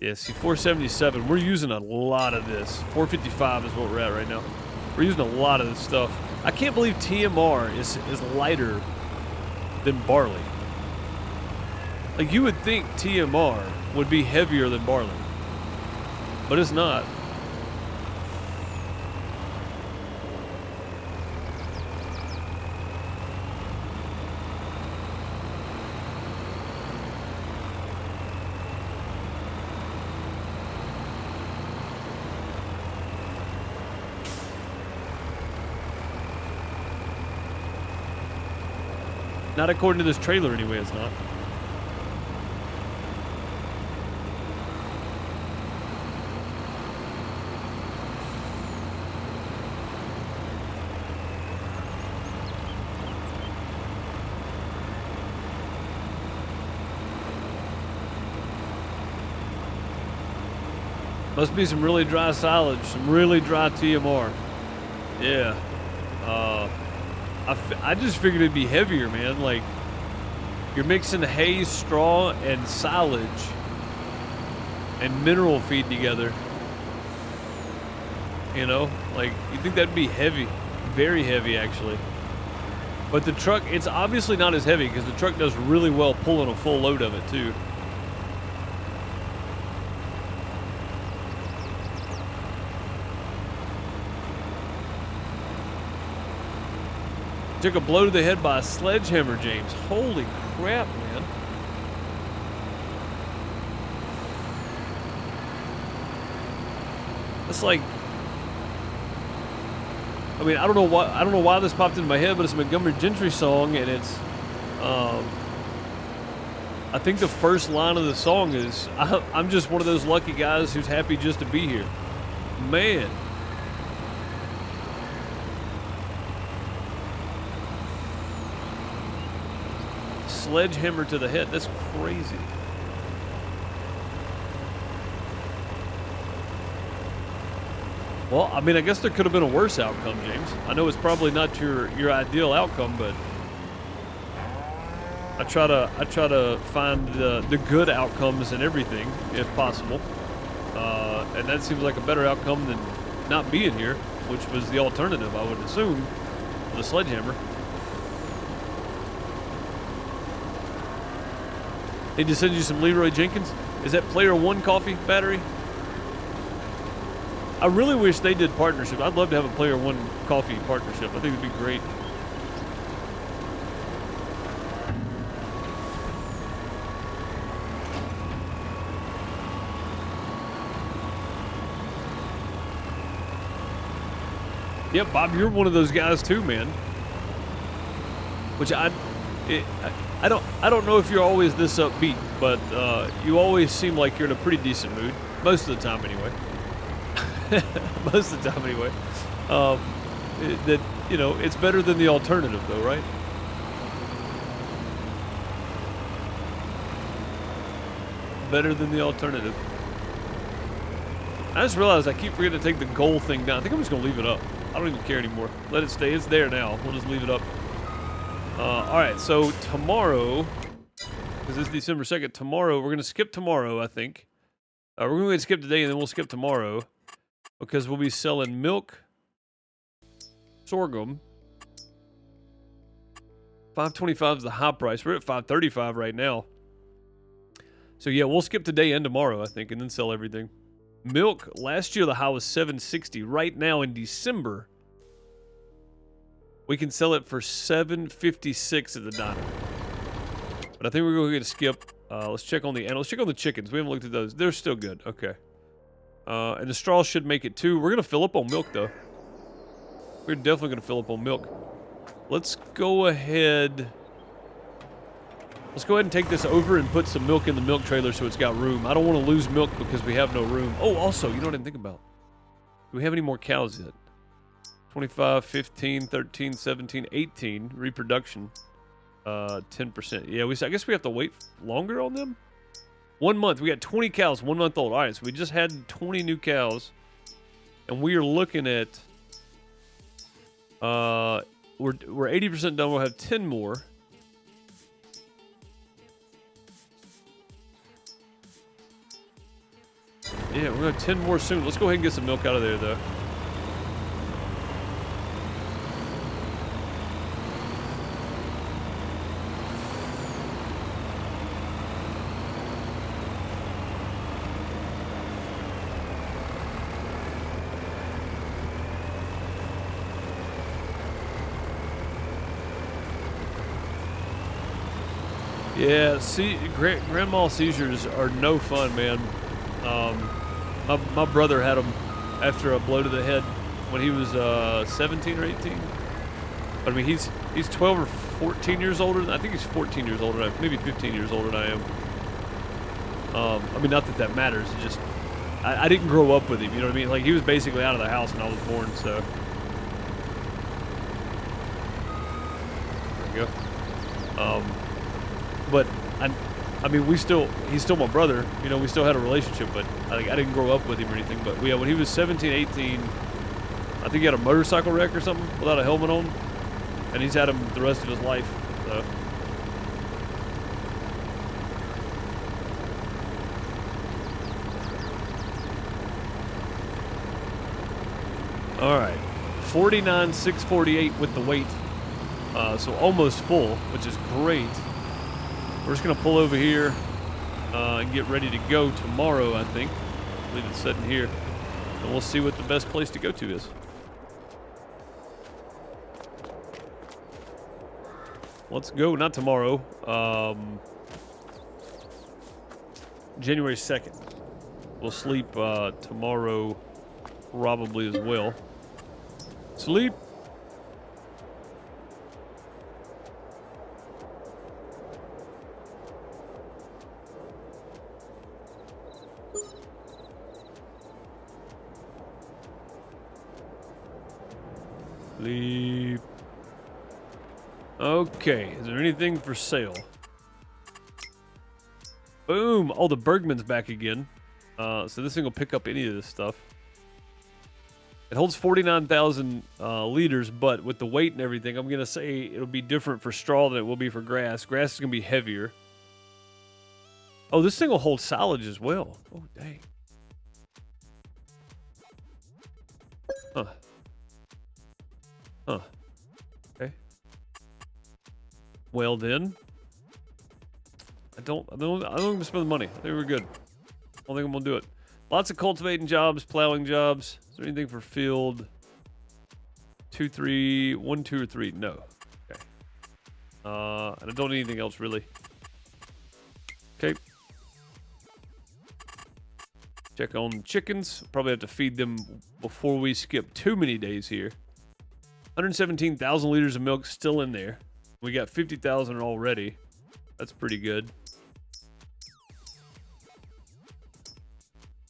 Yeah, see, 477. We're using a lot of this. 455 is what we're at right now. We're using a lot of this stuff. I can't believe TMR is lighter than barley. Like, you would think TMR would be heavier than barley, but it's not. Not according to this trailer anyway, it's not. Must be some really dry silage, some really dry TMR. Yeah. I just figured it'd be heavier, man. Like, you're mixing hay, straw, and silage and mineral feed together. You know, like, you think that'd be heavy, very heavy actually. But the truck, it's obviously not as heavy because the truck does really well pulling a full load of it too. Took a blow to the head by a sledgehammer, James. Holy crap, man. It's like, I mean, I don't know why this popped into my head, but it's a Montgomery Gentry song, and it's, I think the first line of the song is, I'm just one of those lucky guys who's happy just to be here. Man. Sledgehammer to the head. That's crazy. Well, I mean, I guess there could have been a worse outcome, James. I know it's probably not your ideal outcome, but I try to find the good outcomes in everything, if possible. And that seems like a better outcome than not being here, which was the alternative, I would assume, for the sledgehammer. Need to send you some Leroy Jenkins. Is that Player One coffee battery? I really wish they did partnership. I'd love to have a Player One coffee partnership. I think it'd be great. Yeah, Bob, you're one of those guys too, man. Which I don't know if you're always this upbeat, but you always seem like you're in a pretty decent mood. Most of the time, anyway. Most of the time, anyway. That, you know, it's better than the alternative, though, right? Better than the alternative. I just realized I keep forgetting to take the goal thing down. I think I'm just going to leave it up. I don't even care anymore. Let it stay. It's there now. We'll just leave it up. Alright, so tomorrow, because it's December 2nd, tomorrow, we're going to skip tomorrow, I think. We're going to skip today and then we'll skip tomorrow. Because we'll be selling milk, sorghum. $5.25 is the high price. We're at $5.35 right now. So yeah, we'll skip today and tomorrow, I think, and then sell everything. Milk, last year the high was $7.60. Right now in December, we can sell it for $7.56 at the diner. But I think we're going to get a skip. Let's check on the chickens. We haven't looked at those. They're still good. Okay. And the straw should make it too. We're going to fill up on milk though. We're definitely going to fill up on milk. Let's go ahead. Let's go ahead and take this over and put some milk in the milk trailer so it's got room. I don't want to lose milk because we have no room. Oh, also, you know what I didn't think about? Do we have any more cows yet? 25, 15, 13, 17, 18 reproduction. 10%. Yeah, I guess we have to wait longer on them. 1 month. We got 20 cows, 1 month old. All right, so we just had 20 new cows, and we are looking at. We're 80% done. We'll have 10 more. Yeah, we're gonna have 10 more soon. Let's go ahead and get some milk out of there, though. Yeah, see, grandma seizures are no fun, man. My brother had them after a blow to the head when he was 17 or 18. But I mean, he's 12 or 14 years older. I think he's 14 years older. Maybe 15 years older than I am. I mean, not that matters. It's just I didn't grow up with him. You know what I mean? Like, he was basically out of the house when I was born. So there you go. But I mean, he's still my brother. You know, we still had a relationship, but I didn't grow up with him or anything. But yeah, when he was 17, 18, I think he had a motorcycle wreck or something without a helmet on, and he's had him the rest of his life. So. All right, 49,648 with the weight. So almost full, which is great. We're just going to pull over here and get ready to go tomorrow, I think. Leave it sitting here. And we'll see what the best place to go to is. Let's go. Not tomorrow. January 2nd. We'll sleep tomorrow probably as well. Sleep. Sleep. Okay, is there anything for sale? Boom! Oh, the Bergman's back again. So this thing will pick up any of this stuff. It holds 49,000 liters, but with the weight and everything, I'm going to say it'll be different for straw than it will be for grass. Grass is going to be heavier. Oh, this thing will hold silage as well. Oh, dang. Huh. Huh. Okay. Well then, I don't even spend the money. I think we're good. I don't think I'm gonna do it. Lots of cultivating jobs, plowing jobs. Is there anything for field? 2, 3, 1, 2, or 3? No. Okay. And I don't need anything else really. Okay. Check on chickens. Probably have to feed them before we skip too many days here. 117,000 liters of milk still in there. We got 50,000 already. That's pretty good.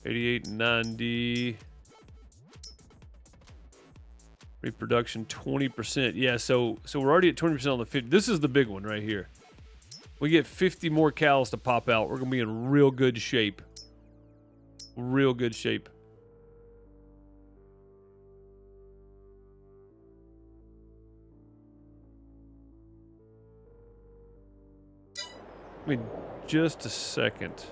88, 90. Reproduction 20%. Yeah, so we're already at 20% on the 50. This is the big one right here. We get 50 more cows to pop out. We're gonna be in real good shape. Real good shape. I mean, just a second.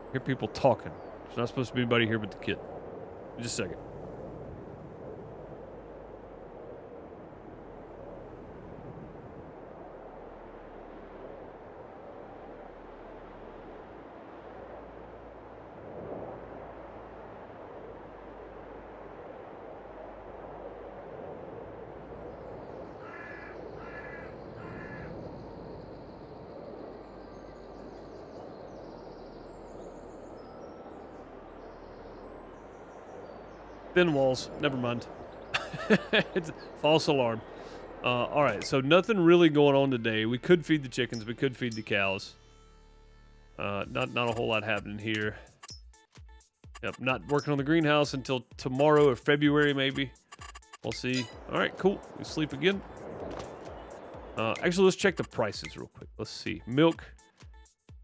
I hear people talking. There's not supposed to be anybody here but the kid. Just a second. Thin walls. Never mind. It's a false alarm. All right, so nothing really going on today. We could feed the chickens. We could feed the cows. Not a whole lot happening here. Yep, not working on the greenhouse until tomorrow or February maybe. We'll see. All right, cool. We sleep again. Actually, let's check the prices real quick. Let's see. Milk,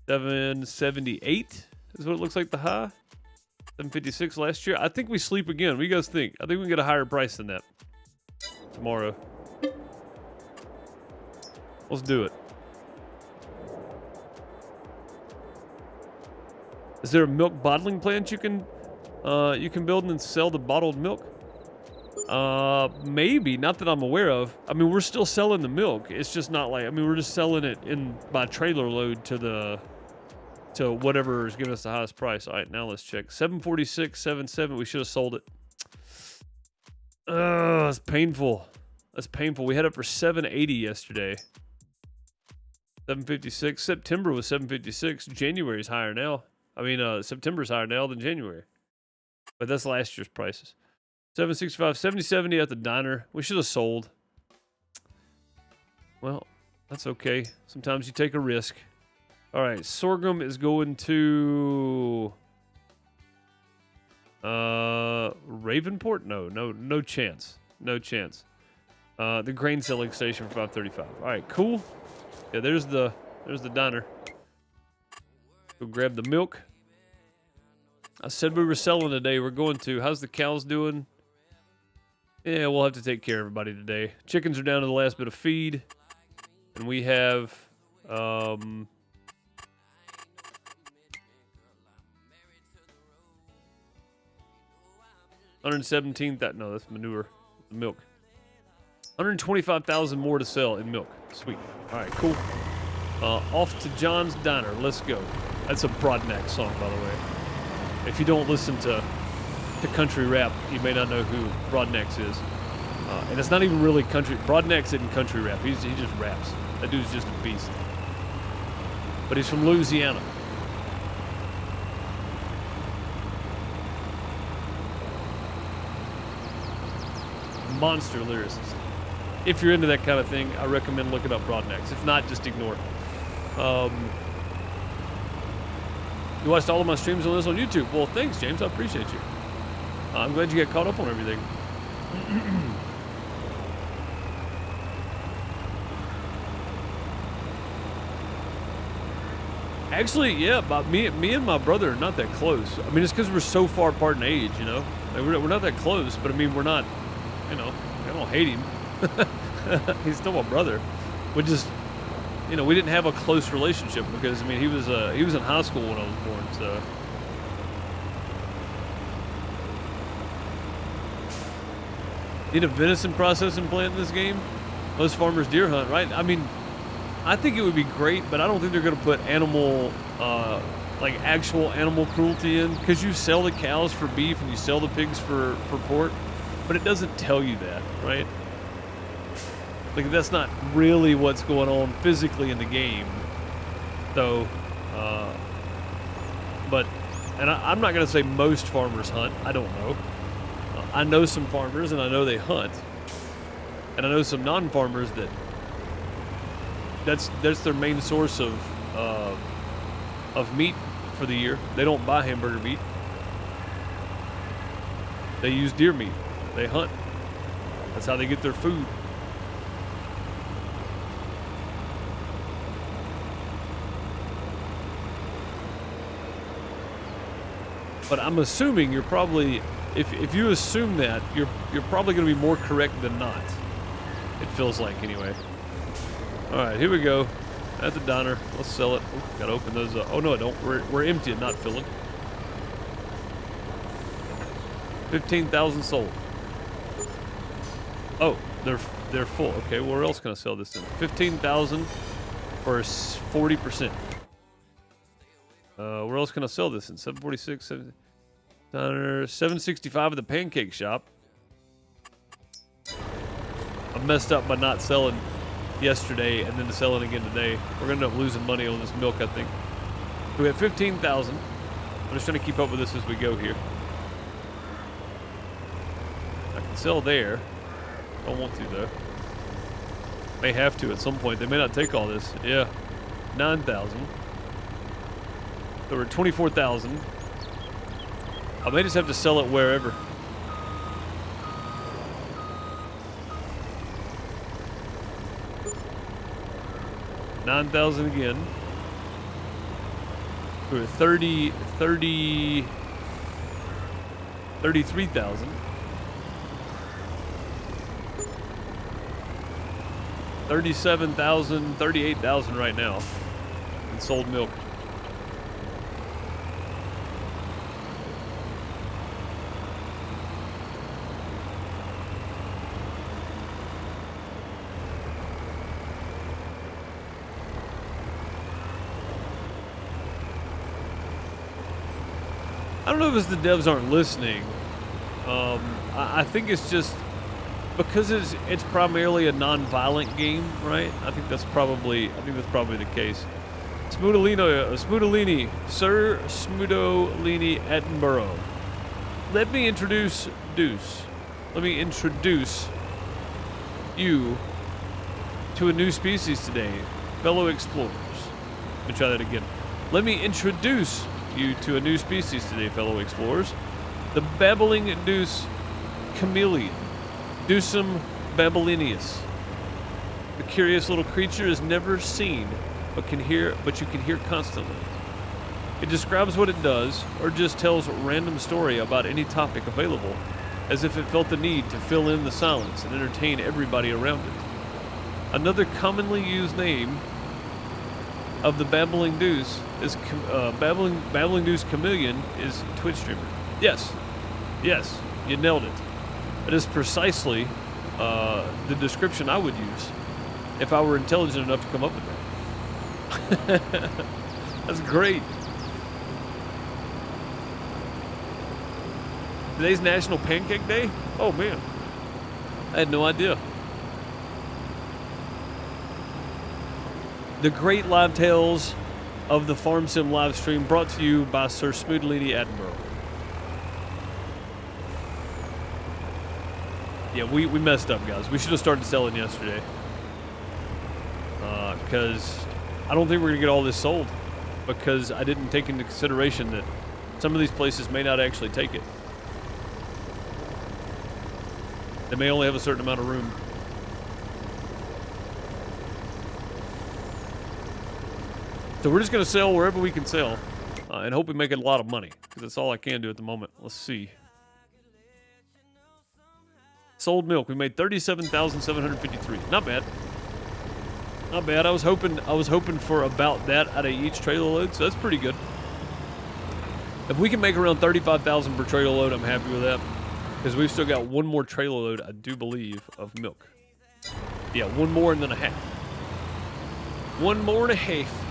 $7.78 is what it looks like the high. $7.56 last year. I think we sleep again. What do you guys think? I think we can get a higher price than that tomorrow. Let's do it. Is there a milk bottling plant you can build and then sell the bottled milk? Maybe. Not that I'm aware of. I mean, we're still selling the milk. It's just not like, I mean, we're just selling it in by trailer load to whatever is giving us the highest price. All right, now let's check. 746, 77. We should have sold it. That's painful. That's painful. We had it for 780 yesterday. 756. September was 756. January's higher now. I mean, September's higher now than January. But that's last year's prices. 765, 7070 at the diner. We should have sold. Well, that's okay. Sometimes you take a risk. All right, sorghum is going to Ravenport. No chance. No chance. The grain selling station for 535. All right, cool. Yeah, there's the diner. Go grab the milk. I said we were selling today. We're going to. How's the cows doing? Yeah, we'll have to take care of everybody today. Chickens are down to the last bit of feed, and we have 117. No, that's manure. Milk. 125,000 more to sell in milk. Sweet. All right, cool. Off to John's Diner. Let's go. That's a Broadneck song, by the way. If you don't listen to country rap, you may not know who Broadneck's is. And it's not even really country. Broadneck's isn't country rap. He just raps. That dude's just a beast. But he's from Louisiana. Monster lyricist. If you're into that kind of thing, I recommend looking up Broadnecks. If not, just ignore it. You watched all of my streams on this on YouTube. Well, thanks, James. I appreciate you. I'm glad you got caught up on everything. Actually, yeah, but me and my brother are not that close. I mean, it's because we're so far apart in age, you know? Like, we're not that close, but I mean, we're not, you know, I don't hate him. He's still my brother. We just, you know, we didn't have a close relationship because, I mean, he was in high school when I was born, so. Need a venison processing plant in this game? Most farmers deer hunt, right? I mean, I think it would be great, but I don't think they're going to put animal, like actual animal cruelty in, because you sell the cows for beef and you sell the pigs for pork, but it doesn't tell you that, right? Like, that's not really what's going on physically in the game. So, but, and I'm not going to say most farmers hunt. I don't know. I know some farmers, and I know they hunt. And I know some non-farmers that that's their main source of meat for the year. They don't buy hamburger meat. They use deer meat. They hunt. That's how they get their food. But I'm assuming you're probably, if you assume that, you're probably going to be more correct than not. It feels like, anyway. All right, here we go. At the diner. Let's sell it. Ooh, gotta open those up. Oh, no, I don't. We're empty and not filling. 15,000 sold. Oh, they're full. Okay, where else can I sell this in? 15,000 for 40%. Where else can I sell this in? 746, 765 at the pancake shop. I messed up by not selling yesterday and then selling again today. We're gonna end up losing money on this milk, I think. We have 15,000. I'm just trying to keep up with this as we go here. I can sell there. Don't want to though. May have to at some point. They may not take all this. Yeah, 9,000. So we're at 24,000. I may just have to sell it wherever. $9,000 again. We're at 33,000. 37,000, 38,000 right now in sold milk. I don't know if it's the devs aren't listening. I think it's just because it's primarily a non-violent game, right? I think that's probably the case. Smudolini, Sir Smudolini Edinburgh. Let me introduce you to a new species today, fellow explorers. Let me try that again. Let me introduce you to a new species today, fellow explorers. The babbling deuce chameleon, Dusum babylinus. The curious little creature is never seen, but you can hear constantly. It describes what it does, or just tells a random story about any topic available, as if it felt the need to fill in the silence and entertain everybody around it. Another commonly used name of the babbling deuce is babbling deuce chameleon is Twitch streamer. Yes, you nailed it. That is precisely the description I would use if I were intelligent enough to come up with that. That's great. Today's National Pancake Day? Oh, man. I had no idea. The great live tales of the Farm Sim live stream brought to you by Sir Smoodlady Attenborough. Yeah, we messed up, guys. We should have started selling yesterday. Because I don't think we're going to get all this sold. Because I didn't take into consideration that some of these places may not actually take it. They may only have a certain amount of room. So we're just going to sell wherever we can sell. And hope we make a lot of money. Because that's all I can do at the moment. Let's see. Sold milk. We made $37,753. Not bad. Not bad. I was hoping for about that out of each trailer load, so that's pretty good. If we can make around $35,000 per trailer load, I'm happy with that. Because we've still got one more trailer load, I do believe, of milk. Yeah, one more and then a half. One more and a half.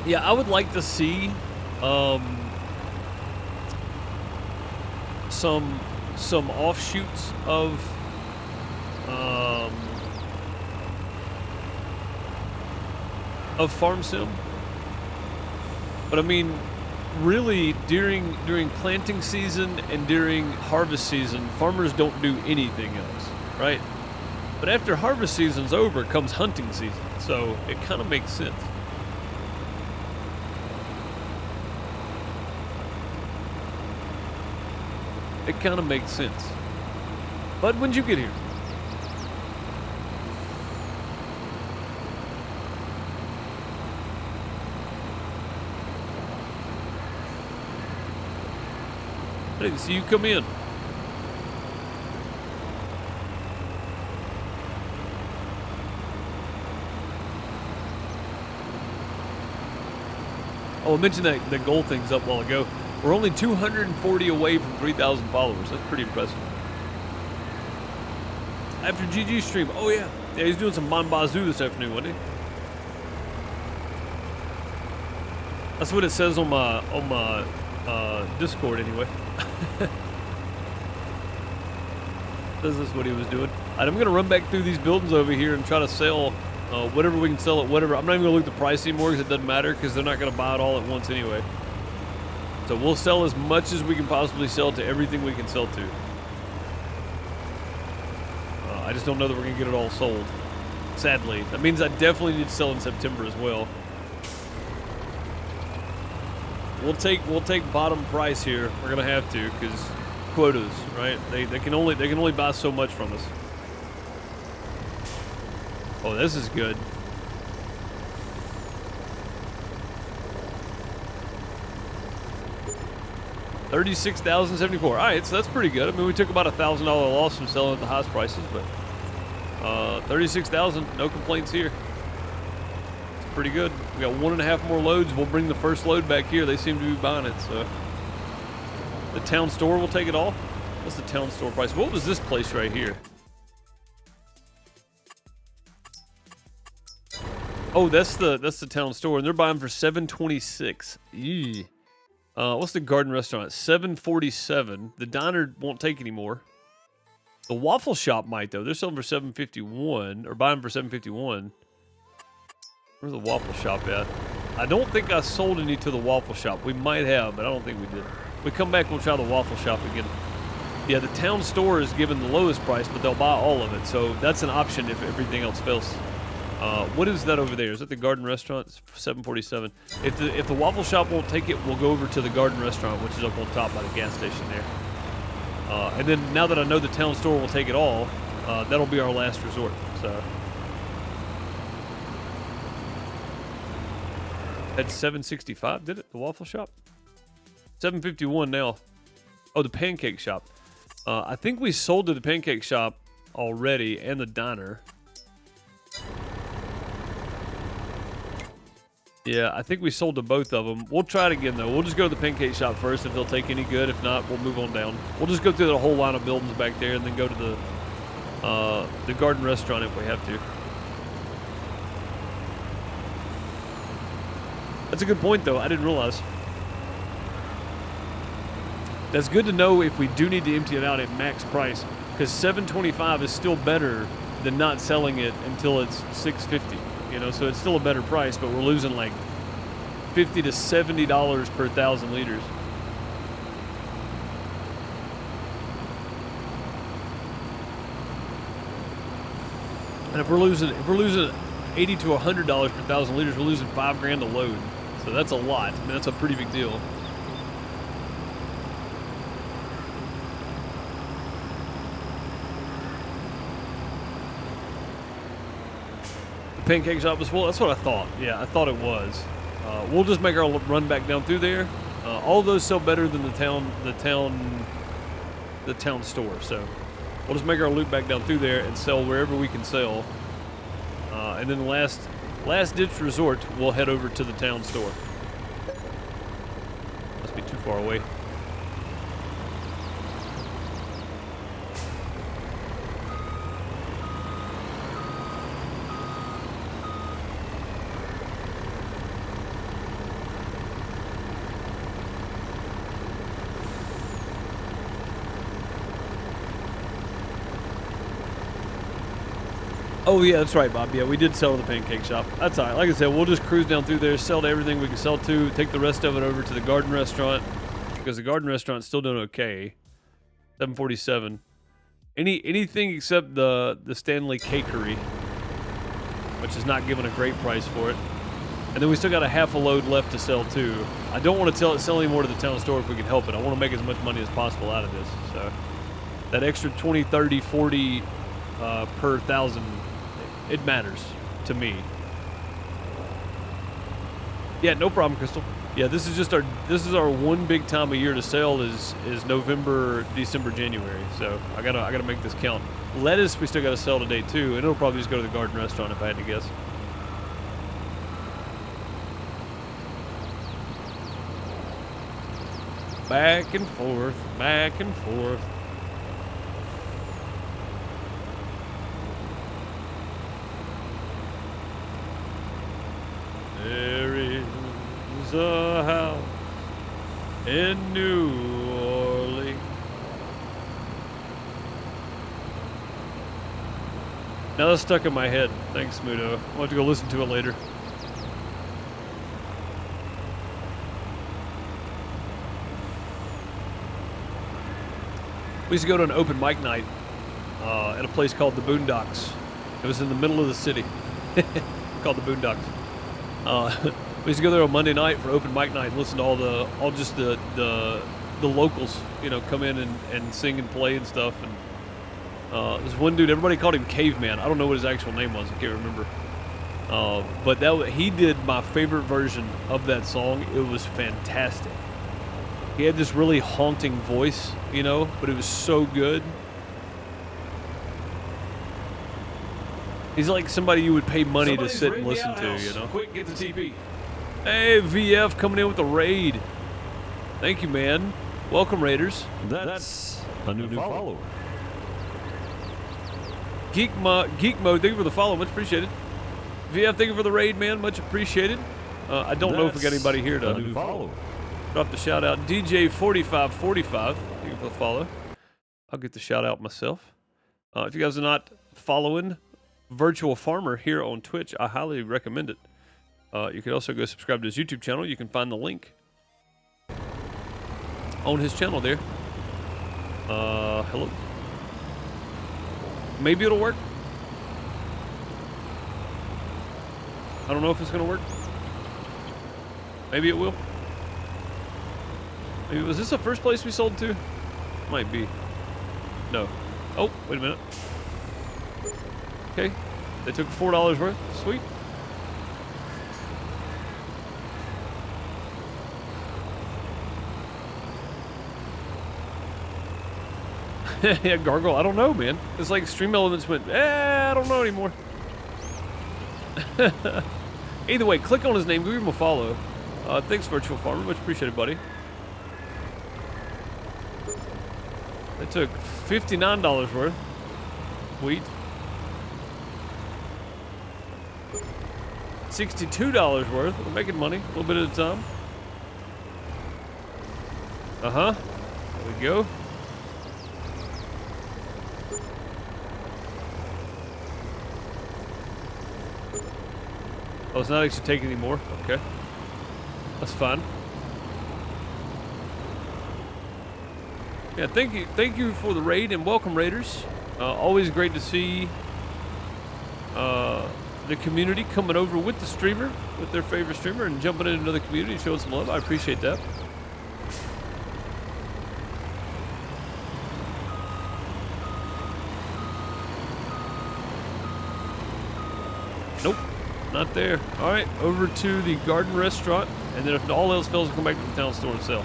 Yeah, I would like to see some offshoots of Farm Sim. But I mean, really during planting season and during harvest season, farmers don't do anything else, right? But after harvest season's over comes hunting season, so it kind of makes sense. It kind of makes sense. But when'd you get here? I didn't see you come in. Oh, I mentioned that the goal thing's up a while ago. We're only 240 away from 3,000 followers. That's pretty impressive. After GG's stream, oh yeah. Yeah, he's doing some Mon Bazoo this afternoon, wasn't he? That's what it says on my Discord anyway. Says that's what he was doing. All right, I'm gonna run back through these buildings over here and try to sell whatever we can sell at whatever. I'm not even gonna look at the price anymore because it doesn't matter because they're not gonna buy it all at once anyway. So we'll sell as much as we can possibly sell to everything we can sell to. I just don't know that we're gonna get it all sold. Sadly, that means I definitely need to sell in September as well. We'll take bottom price here. We're gonna have to because quotas, right? They can only buy so much from us. Oh, this is good. $36,074. All right, so that's pretty good. I mean, we took about $1,000 loss from selling at the highest prices, but $36,000, no complaints here. It's pretty good. We got 1.5 more loads. We'll bring the first load back here. They seem to be buying it, so the town store will take it all. What's the town store price? What was this place right here? Oh, that's the town store, and they're buying for $726. Eee. What's the garden restaurant? $747. The diner won't take anymore. The waffle shop might though. They're selling for $751 or buying for $751. Where's the waffle shop at? I don't think I sold any to the waffle shop. We might have, but I don't think we did. We come back, we'll try the waffle shop again. Yeah, the town store is given the lowest price, but they'll buy all of it. So that's an option if everything else fails. What is that over there? Is that the garden restaurant? It's $747. If the waffle shop won't take it, we'll go over to the garden restaurant, which is up on top by the gas station there. And then now that I know the town store will take it all, that'll be our last resort. So that's $765. Did it? The waffle shop? $751 now. Oh, the pancake shop. I think we sold to the pancake shop already and the diner. Yeah, I think we sold to both of them. We'll try it again, though. We'll just go to the pancake shop first if they'll take any good. If not, we'll move on down. We'll just go through the whole line of buildings back there and then go to the garden restaurant if we have to. That's a good point, though. I didn't realize. That's good to know if we do need to empty it out at max price, because $725 is still better than not selling it until it's $650. You know, so it's still a better price, but we're losing like $50 to $70 per 1,000 liters. And if we're losing $80 to $100 per 1,000 liters, we're losing $5,000 a load. So that's a lot. I mean, that's a pretty big deal. Pancake shop was full. That's what I thought. Yeah, I thought it was. We'll just make our run back down through there. All those sell better than the town store. So we'll just make our loop back down through there and sell wherever we can sell. And then the last ditch resort, we'll head over to the town store. Must be too far away. Oh, yeah, that's right, Bob. Yeah, we did sell to the pancake shop. That's all right. Like I said, we'll just cruise down through there, sell to everything we can sell to, take the rest of it over to the garden restaurant, because the garden restaurant's still doing okay. $747. Anything except the Stanley Cakery, which is not giving a great price for it. And then we still got a half a load left to sell, too. I don't want to sell any more to the town store if we can help it. I want to make as much money as possible out of this. So that extra 20, 30, 40 per 1,000... it matters to me. Yeah, no problem, Crystal. Yeah, this is our one big time of year to sell is November, December, January. So I gotta make this count. Lettuce we still gotta sell today too, and it'll probably just go to the garden restaurant if I had to guess. Back and forth, back and forth. There is a house in New Orleans. Now that's stuck in my head. Thanks, Mudo. I'll have to go listen to it later. We used to go to an open mic night at a place called the Boondocks. It was in the middle of the city. Called the Boondocks. We used to go there on Monday night for open mic night and listen to all the locals, you know, come in and sing and play and stuff. And this one dude, everybody called him Caveman. I don't know what his actual name was. I can't remember. But he did my favorite version of that song. It was fantastic. He had this really haunting voice, you know, but it was so good. He's like somebody you would pay money to sit and listen to, you know. Quick, get the TP. Hey, VF coming in with the raid. Thank you, man. Welcome, Raiders. That's a new follower. Geek Mode, thank you for the follow. Much appreciated. VF, thank you for the raid, man. Much appreciated. I don't know if we got anybody here to drop the shout out. DJ4545, thank you for the follow. I'll get the shout out myself. If you guys are not following Virtual Farmer here on Twitch, I highly recommend it. You can also go subscribe to his YouTube channel. You can find the link on his channel there. Hello. Maybe it'll work. I don't know if it's gonna work. Maybe it will. Maybe, was this the first place we sold to? Might be. No. Oh, wait a minute. Okay. They took $4 worth. Sweet. Yeah, Gargle, I don't know, man. It's like Stream Elements went, I don't know anymore. Either way, click on his name, give him a follow. Thanks, Virtual Farmer. Much appreciated, buddy. They took $59 worth. Wheat. $62 worth. We're making money a little bit at a time. Uh-huh. There we go. Oh, it's not actually taking anymore. Okay. That's fine. Yeah, thank you for the raid and welcome, raiders. Always great to see the community coming over with the streamer, with their favorite streamer, and jumping into the community and showing some love. I appreciate that. Nope, not there. All right, over to the garden restaurant, and then if all else fails, we'll come back to the town store and sell.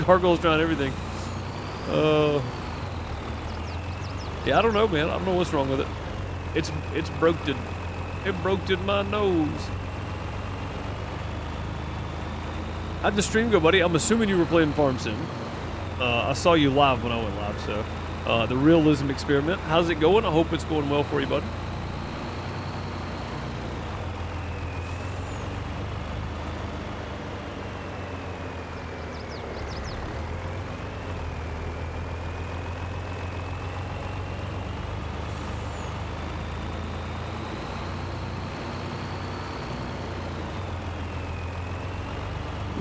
Gargoyles trying everything. Yeah, I don't know, man. I don't know what's wrong with it. It's broke it. It broke in my nose. How'd the stream go, buddy? I'm assuming you were playing Farm Sim. I saw you live when I went live, so the realism experiment. How's it going? I hope it's going well for you, bud.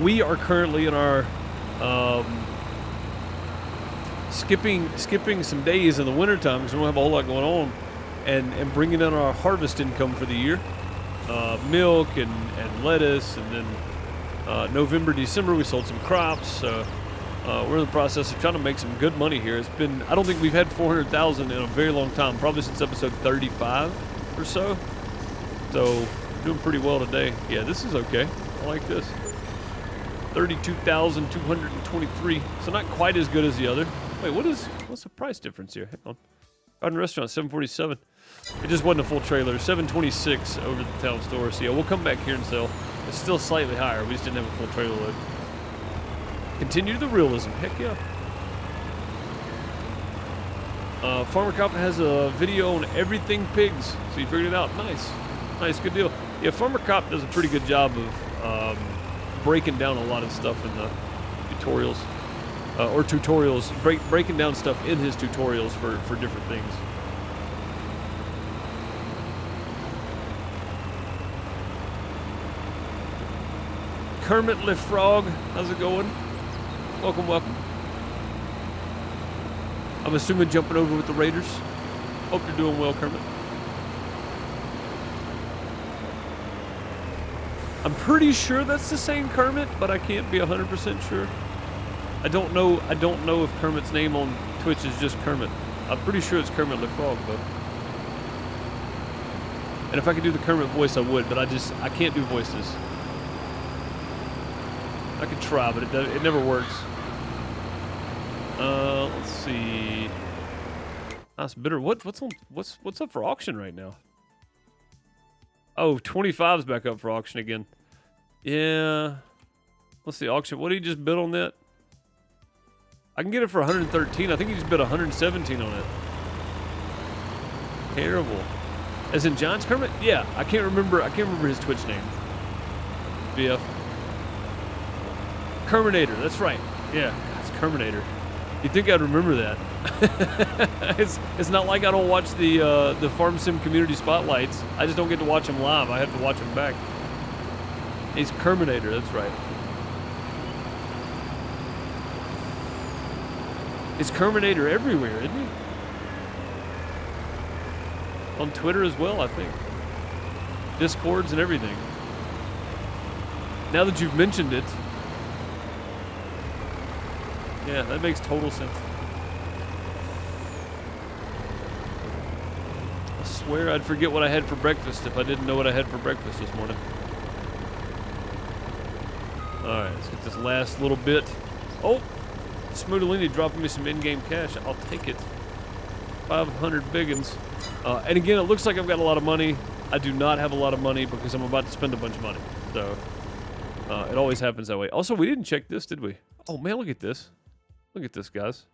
We are currently in our skipping some days in the wintertime because we don't have a whole lot going on, and bringing in our harvest income for the year. Milk and lettuce, and then November, December we sold some crops. So we're in the process of trying to make some good money here. It's been, I don't think we've had 400,000 in a very long time, probably since episode 35 or so. So doing pretty well today. Yeah, this is okay. I like this. 32,223. So not quite as good as the other. Wait, what's the price difference here? Hang on. Garden Restaurant, 747. It just wasn't a full trailer. 726 over at the town store. So yeah, we'll come back here and sell. It's still slightly higher. We just didn't have a full trailer load. Continue the realism. Heck yeah. Farmer Cop has a video on everything pigs. So you figured it out. Nice. Nice, good deal. Yeah, Farmer Cop does a pretty good job of breaking down a lot of stuff in the tutorials, breaking down stuff in his tutorials for different things. Kermit Le Frog, how's it going? Welcome, welcome. I'm assuming jumping over with the Raiders. Hope you're doing well, Kermit. I'm pretty sure that's the same Kermit, but I can't be 100% sure. I don't know if Kermit's name on Twitch is just Kermit. I'm pretty sure it's Kermit Le Frog, though. And if I could do the Kermit voice, I would, but I can't do voices. I could try, but it never works. Let's see. That's bitter. What's up for auction right now? Oh, 25's back up for auction again. Yeah. Let's see, auction. What did he just bid on that? I can get it for 113. I think he just bid 117 on it. Terrible. As in John's Kermit? Yeah, I can't remember his Twitch name. BF. Kerminator, that's right. Yeah, it's Kerminator. You'd think I'd remember that. It's not like I don't watch the Farm Sim community spotlights. I just don't get to watch them live. I have to watch them back. He's Kerminator, that's right. He's Kerminator everywhere, isn't he? On Twitter as well, I think. Discords and everything. Now that you've mentioned it, yeah, that makes total sense. I swear I'd forget what I had for breakfast if I didn't know what I had for breakfast this morning. Alright, let's get this last little bit. Oh! Smootolini dropping me some in-game cash. I'll take it. 500 biggins. And again, it looks like I've got a lot of money. I do not have a lot of money because I'm about to spend a bunch of money. So it always happens that way. Also, we didn't check this, did we? Oh man, look at this. Look at this, guys.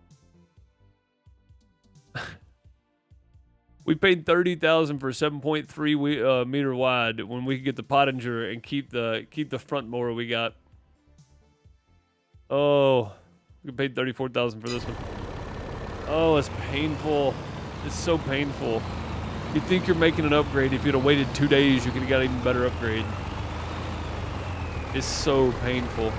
We paid $30,000 for 7.3 meter wide when we could get the Pottinger and keep the front mower we got. Oh, we paid $34,000 for this one. Oh, it's painful. It's so painful. You'd think you're making an upgrade. If you'd have waited 2 days, you could have got an even better upgrade. It's so painful.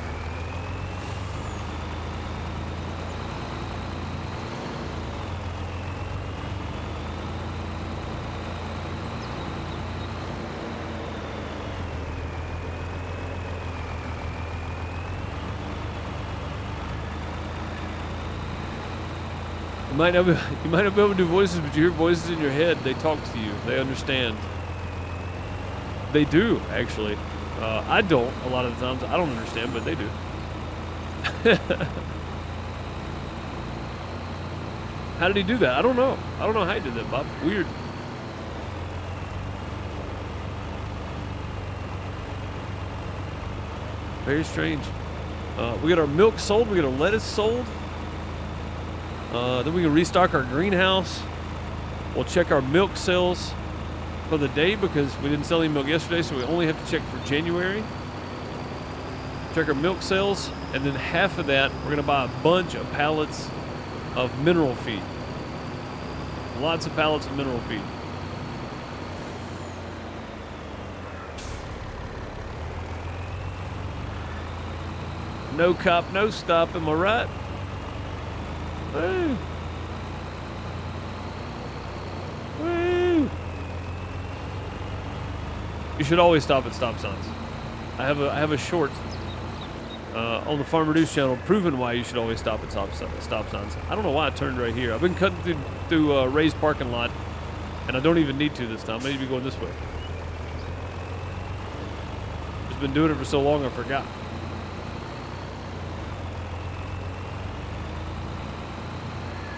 You might not be able to do voices, but you hear voices in your head. They talk to you. They understand. They do, actually. I don't a lot of the times. I don't understand, but they do. How did he do that? I don't know. I don't know how he did that, Bob. Weird. Very strange. We got our milk sold. We got our lettuce sold. Then we can restock our greenhouse. We'll check our milk sales for the day because we didn't sell any milk yesterday, so we only have to check for January. Check our milk sales, and then half of that, we're going to buy a bunch of pallets of mineral feed. Lots of pallets of mineral feed. No cop, no stop, am I right? Woo! Woo! You should always stop at stop signs. I have a short on the Farmer Deuce channel proving why you should always stop at stop signs. I don't know why I turned right here. I've been cutting through Ray's parking lot, and I don't even need to this time. I need to be going this way. Just been doing it for so long I forgot.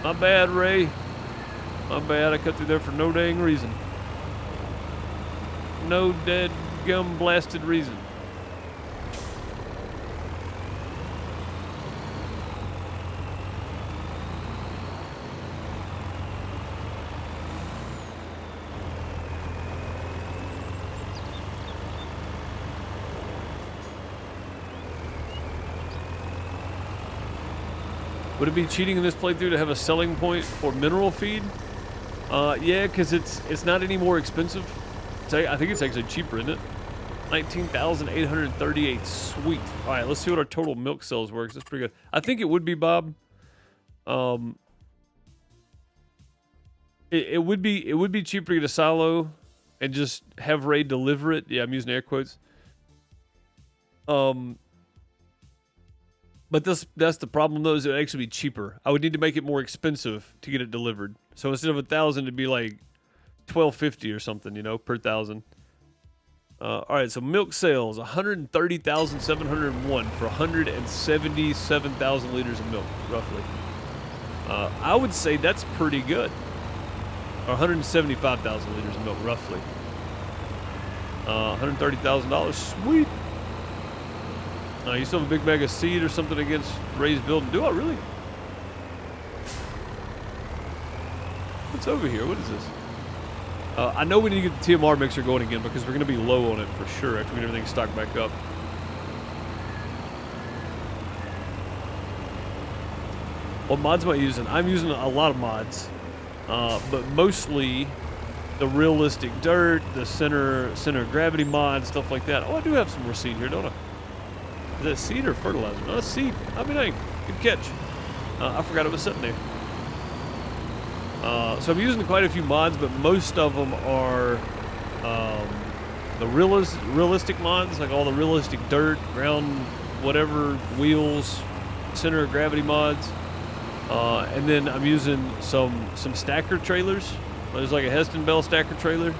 My bad, Ray. My bad. I cut through there for no dang reason. No dead gum blasted reason. Would it be cheating in this playthrough to have a selling point for mineral feed? Yeah, because it's not any more expensive. I think it's actually cheaper, isn't it? 19,838. Sweet. All right, let's see what our total milk sales were. 'Cause that's pretty good. I think it would be, Bob. It would be cheaper to get a silo and just have Ray deliver it. Yeah, I'm using air quotes. But that's the problem, though, is it would actually be cheaper. I would need to make it more expensive to get it delivered. So instead of 1,000, it'd be like $12.50 or something, you know, per 1,000. All right, so milk sales, 130,701 for 177,000 liters of milk, roughly. I would say that's pretty good. Or 175,000 liters of milk, roughly. $130,000, sweet. You still have a big bag of seed or something against Ray's building. Do I really? What's over here? What is this? I know we need to get the TMR mixer going again because we're going to be low on it for sure after we get everything stocked back up. What mods am I using? I'm using a lot of mods, but mostly the realistic dirt, the center of gravity mod, stuff like that. Oh, I do have some more seed here, don't I? Is that seed or fertilizer? No, that's seed. I mean, hey, good catch. I forgot it was sitting there. So I'm using quite a few mods, but most of them are the realistic mods, like all the realistic dirt, ground, whatever, wheels, center of gravity mods. And then I'm using some stacker trailers. There's like a Heston Bell stacker trailer.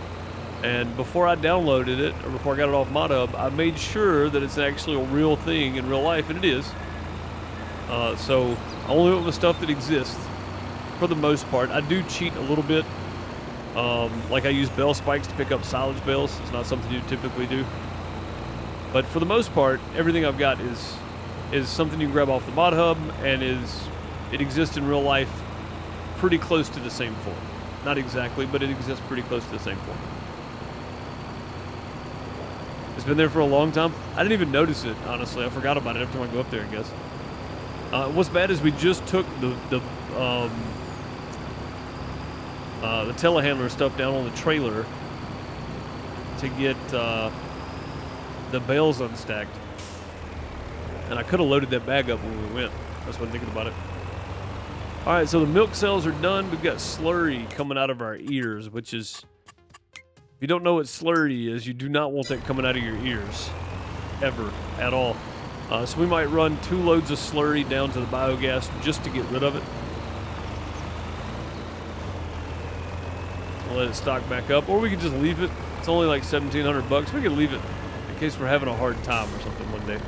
And before I downloaded it, or before I got it off ModHub, I made sure that it's actually a real thing in real life, and it is. So I only went with stuff that exists, for the most part. I do cheat a little bit Like I use bale spikes to pick up silage bales. It's not something you typically do. But for the most part, everything I've got is something you can grab off the mod hub, and it exists in real life pretty close to the same form. Not exactly, but it exists pretty close to the same form. It's been there for a long time. I didn't even notice it, honestly. I forgot about it every time I go up there, I guess. What's bad is we just took the telehandler stuff down on the trailer to get the bales unstacked. And I could have loaded that bag up when we went. That's what I'm thinking about it. All right, so the milk cells are done. We've got slurry coming out of our ears, which is, if you don't know what slurry is, you do not want that coming out of your ears, ever, at all. So we might run 2 loads of slurry down to the biogas just to get rid of it. We'll let it stock back up, or we could just leave it. It's only like $1,700. We could leave it in case we're having a hard time or something one day.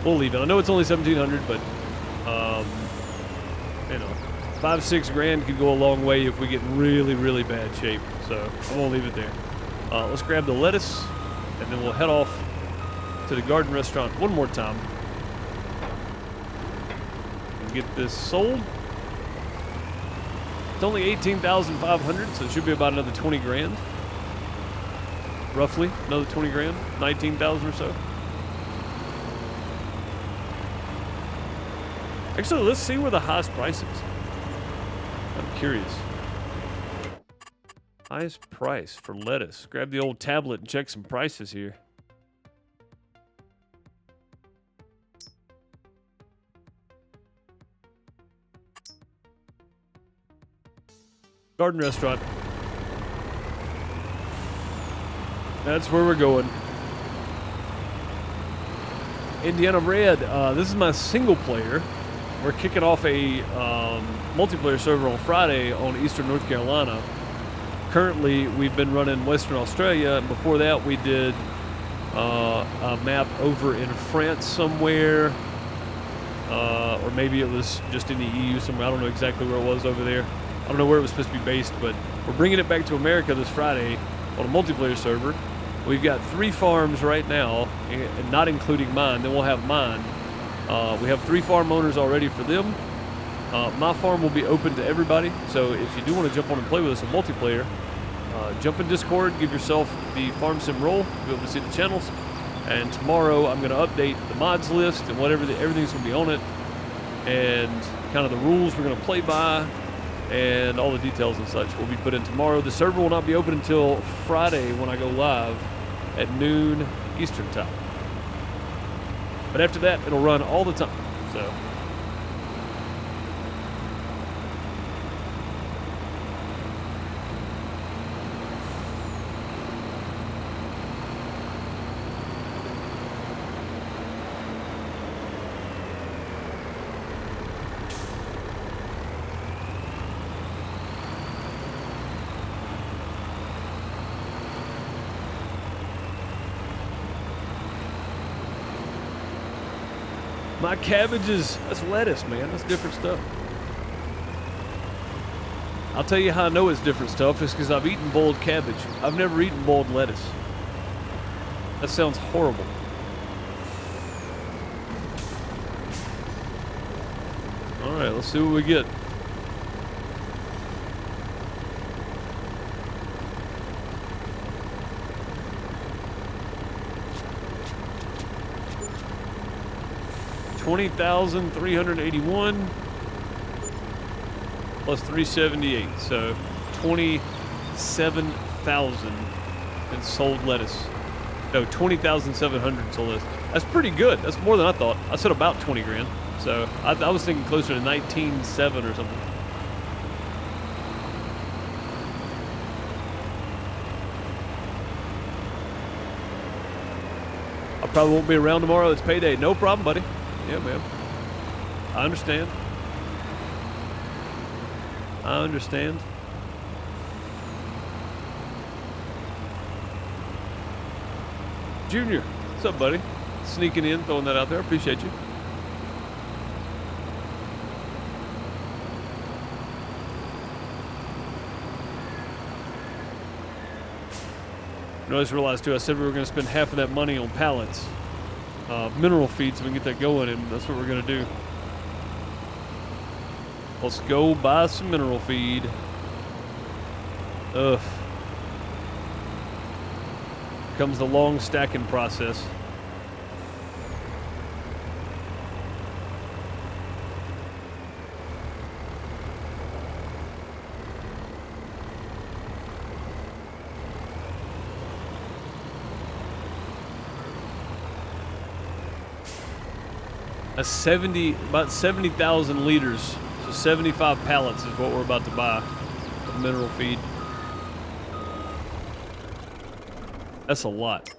We'll leave it. I know it's only $1,700, but you know, 5-6 grand could go a long way if we get in really, really bad shape. So I'm gonna leave it there. Let's grab the lettuce, and then we'll head off to the garden restaurant one more time and get this sold. It's only $18,500, so it should be about another 20 grand, roughly another 20 grand, 19,000 or so. Actually, let's see where the highest price is. I'm curious. Highest price for lettuce. Grab the old tablet and check some prices here. Garden restaurant. That's where we're going. Indiana Red. This is my single player. We're kicking off a multiplayer server on Friday on Eastern North Carolina. Currently, we've been running Western Australia, and before that, we did a map over in France somewhere, or maybe it was just in the EU somewhere. I don't know exactly where it was over there. I don't know where it was supposed to be based, but we're bringing it back to America this Friday on a multiplayer server. We've got 3 farms right now, and not including mine. Then we'll have mine. We have 3 farm owners already for them. My farm will be open to everybody, so if you do want to jump on and play with us in multiplayer, jump in Discord, give yourself the farm sim role, you'll be able to see the channels. And tomorrow I'm going to update the mods list and whatever everything's going to be on it, and kind of the rules we're going to play by, and all the details and such will be put in tomorrow. The server will not be open until Friday when I go live at noon Eastern time. But after that, it'll run all the time. So my cabbages, that's lettuce, man. That's different stuff. I'll tell you how I know it's different stuff. It's because I've eaten boiled cabbage. I've never eaten boiled lettuce. That sounds horrible. All right, let's see what we get. $20,381 plus 378, so 27,000 in sold lettuce. No, 20,700 sold lettuce. That's pretty good. That's more than I thought. I said about 20 grand, so I was thinking closer to 19.7 or something. I probably won't be around tomorrow. It's payday. No problem, buddy. Yeah, man. I understand. I understand. Junior, what's up, buddy? Sneaking in, throwing that out there. Appreciate you. I just realized too, I said we were going to spend half of that money on pallets, mineral feed, so we can get that going, and that's what we're going to do. Let's go buy some mineral feed. Ugh. Comes the long stacking process. About 70,000 liters. So 75 pallets is what we're about to buy of mineral feed. That's a lot.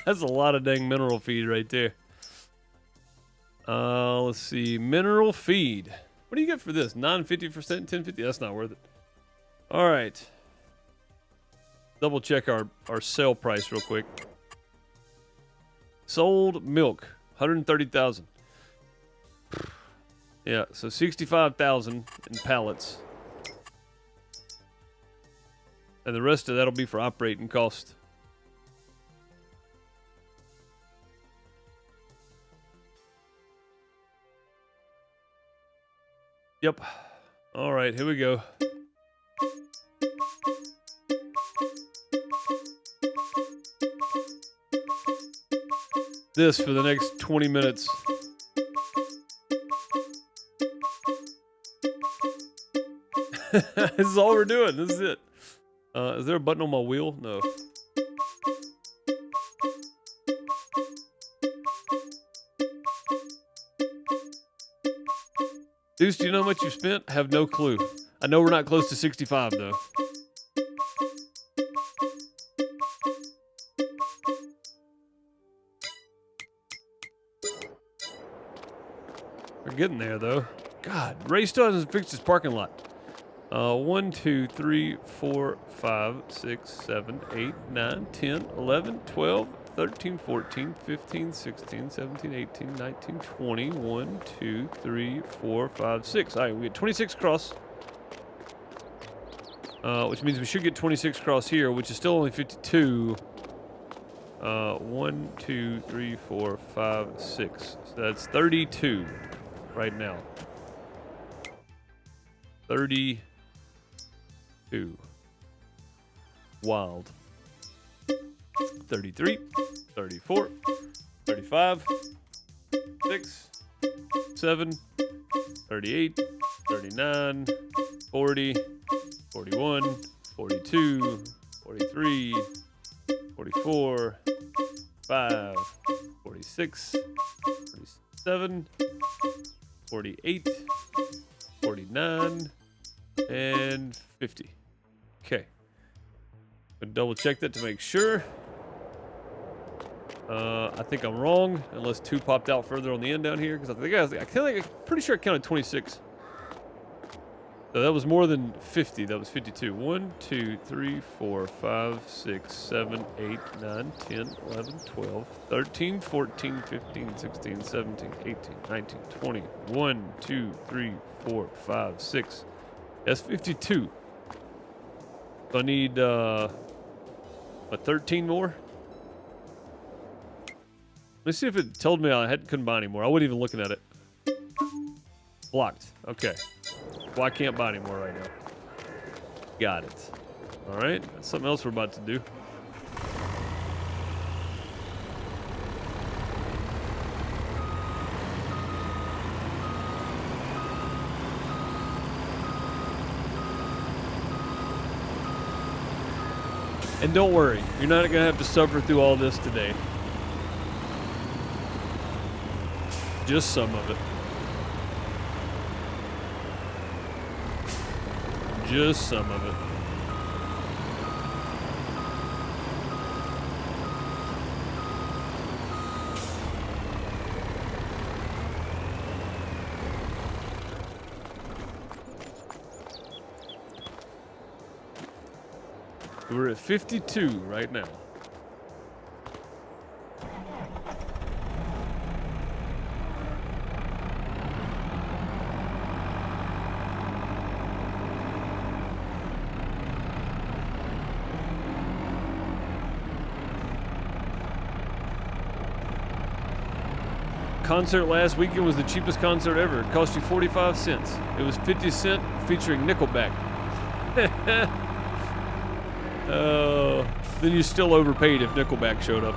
That's a lot of dang mineral feed right there. Let's see. Mineral feed. What do you get for this? 9.50%, 10.50? That's not worth it. All right. Double check our sale price real quick. Sold milk. 130,000. Yeah, so 65,000 in pallets. And the rest of that'll be for operating cost. Yep. All right, here we go. This for the next 20 minutes. This is all we're doing. This is it. Is there a button on my wheel? No. Deuce, do you know how much you spent? I have no clue. I know we're not close to 65, though. We're getting there, though. God, Ray still hasn't fixed his parking lot. 1, 2, 3, 4, 5, 6, 7, 8, 9, 10, 11, 12, 13, 14, 15, 16, 17, 18, 19, 20. 1, 2, 3, 4, 5, 6. All right, we get 26 across. Which means we should get 26 across here, which is still only 52. 1, 2, 3, 4, 5, 6. So that's 32 right now. 32. Wild. 33, 34, 35, 6, 7, 38, 39, 40, 41, 42, 43, 44, 5, 46, 47, 48, 49, and 50. Okay. Gonna double check that to make sure. I think I'm wrong, unless 2 popped out further on the end down here, because I'm pretty sure I counted 26. So that was more than 50. That was 52. 1, 2, 3, 4, 5, 6, 7, 8, 9, 10, 11, 12, 13, 14, 15, 16, 17, 18, 19, 20. 1, 2, 3, 4, 5, 6. That's 52. So I need, 13 more? Let's see if it told me I couldn't buy anymore. I wasn't even looking at it. Blocked. Okay. Well, I can't buy anymore right now. Got it. All right. That's something else we're about to do. And don't worry, you're not going to have to suffer through all this today. Just some of it. Just some of it. We're at 52 right now. concert last weekend was the cheapest concert ever. It cost you 45 cents. It was 50 cent featuring Nickelback. Then you still overpaid if Nickelback showed up.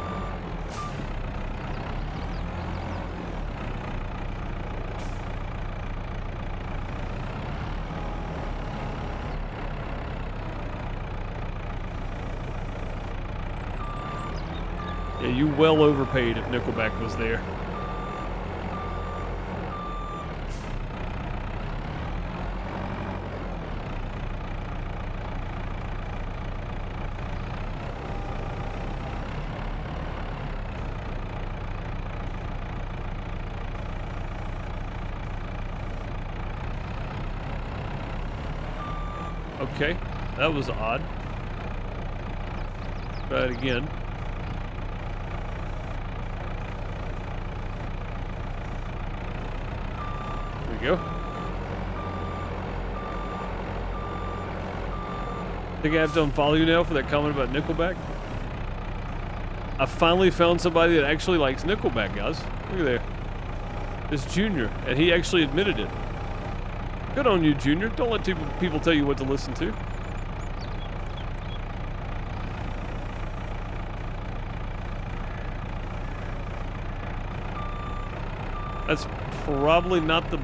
Yeah, you well overpaid if Nickelback was there. Okay, that was odd. Try it again. There we go. Think I have to unfollow you now for that comment about Nickelback? I finally found somebody that actually likes Nickelback, guys. Look at there. It's Junior, and he actually admitted it. Good on you, Junior. Don't let people tell you what to listen to. That's probably not the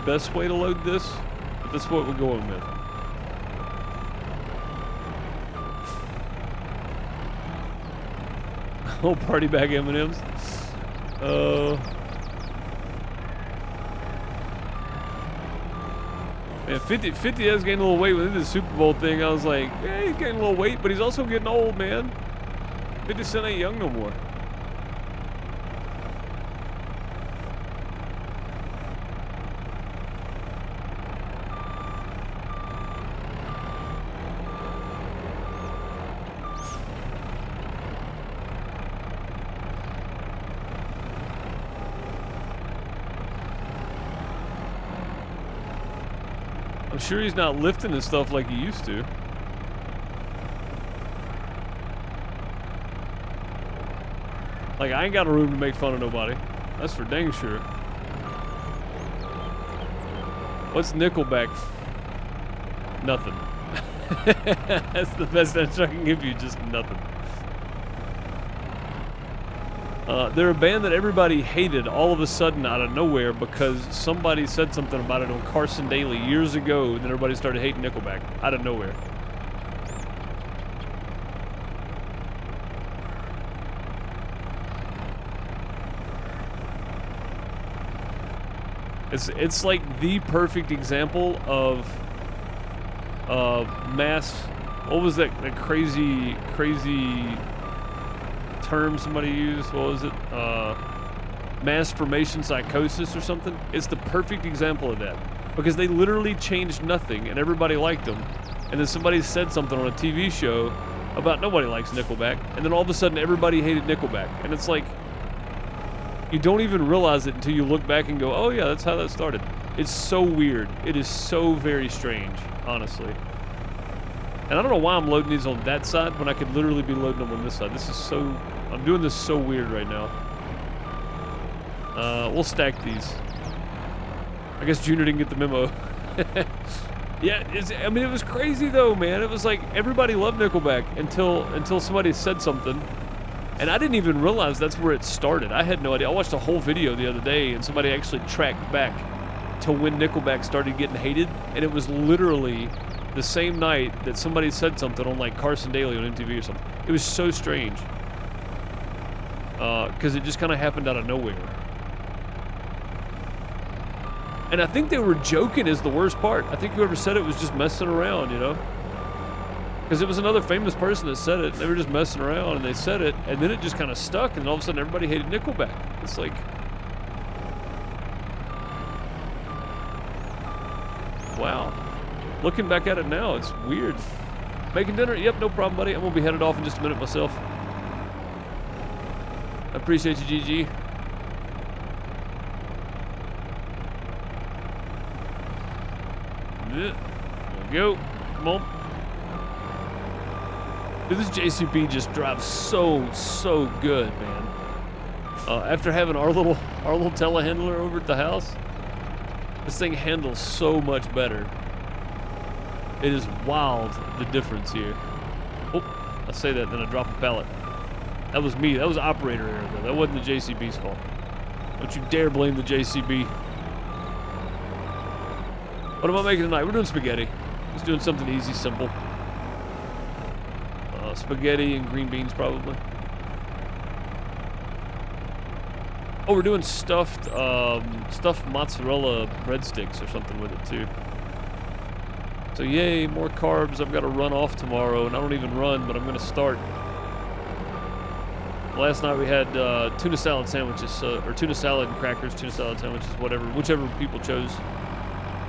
best way to load this, but that's what we're going with. Oh, party bag M&Ms. Man, 50 has gained a little weight within the Super Bowl thing. I was like, yeah, he's gaining a little weight, but he's also getting old, man. 50 Cent ain't young no more. I'm sure he's not lifting and stuff like he used to. Like, I ain't got a room to make fun of nobody. That's for dang sure. What's Nickelback? Nothing. That's the best answer I can give you, just nothing. They're a band that everybody hated all of a sudden out of nowhere because somebody said something about it on Carson Daly years ago, and then everybody started hating Nickelback out of nowhere. It's like the perfect example of mass. What was that crazy term somebody used? What was it? Mass formation psychosis or something? It's the perfect example of that. Because they literally changed nothing and everybody liked them. And then somebody said something on a TV show about nobody likes Nickelback. And then all of a sudden everybody hated Nickelback. And it's like, you don't even realize it until you look back and go, oh yeah, that's how that started. It's so weird. It is so very strange, honestly. And I don't know why I'm loading these on that side when I could literally be loading them on this side. This is so... I'm doing this so weird right now. We'll stack these. I guess Junior didn't get the memo. Yeah, I mean, it was crazy though, man. It was like everybody loved Nickelback until somebody said something. And I didn't even realize that's where it started. I had no idea. I watched a whole video the other day and somebody actually tracked back to when Nickelback started getting hated. And it was literally the same night that somebody said something on like Carson Daly on MTV or something. It was so strange. Because it just kind of happened out of nowhere. And I think they were joking is the worst part. I think whoever said it was just messing around, you know? Because it was another famous person that said it. They were just messing around and they said it. And then it just kind of stuck. And all of a sudden everybody hated Nickelback. It's like... wow. Looking back at it now, it's weird. Making dinner? Yep, no problem, buddy. I'm going to be headed off in just a minute myself. I appreciate you, GG. There we go. Come on. Dude, this JCB just drives so good, man. After having our little telehandler over at the house, this thing handles so much better. It is wild, the difference here. Oh, I say that, then I drop a pallet. That was me. That was operator error, though. That wasn't the JCB's fault. Don't you dare blame the JCB. What am I making tonight? We're doing spaghetti. Just doing something easy, simple. Spaghetti and green beans, probably. Oh, we're doing stuffed mozzarella breadsticks or something with it, too. So, yay, more carbs. I've got to run off tomorrow, and I don't even run, but I'm going to start. Last night we had tuna salad sandwiches, or tuna salad and crackers, tuna salad sandwiches, whichever people chose.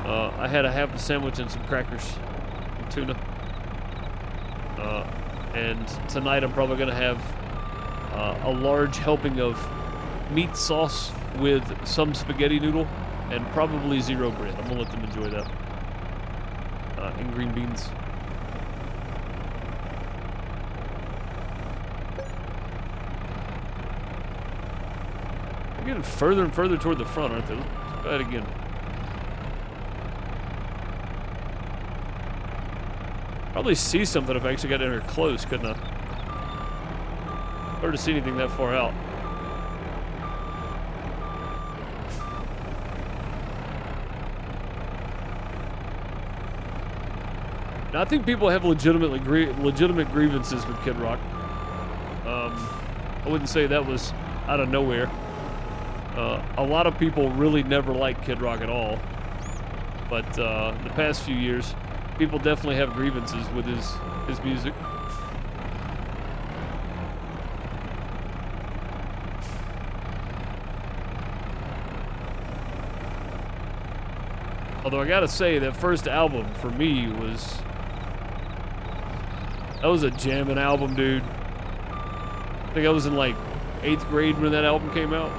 I had a half a sandwich and some crackers and tuna. And tonight I'm probably going to have a large helping of meat sauce with some spaghetti noodle and probably zero bread. I'm going to let them enjoy that. And green beans. They're getting further and further toward the front, aren't they? Let's try that again. Probably see something if I actually got in here close, couldn't I? Hard to see anything that far out. Now, I think people have legitimate grievances with Kid Rock. I wouldn't say that was out of nowhere. A lot of people really never liked Kid Rock at all. But the past few years, people definitely have grievances with his music. Although I gotta say, that first album for me that was a jamming album, dude. I think I was in like 8th grade when that album came out.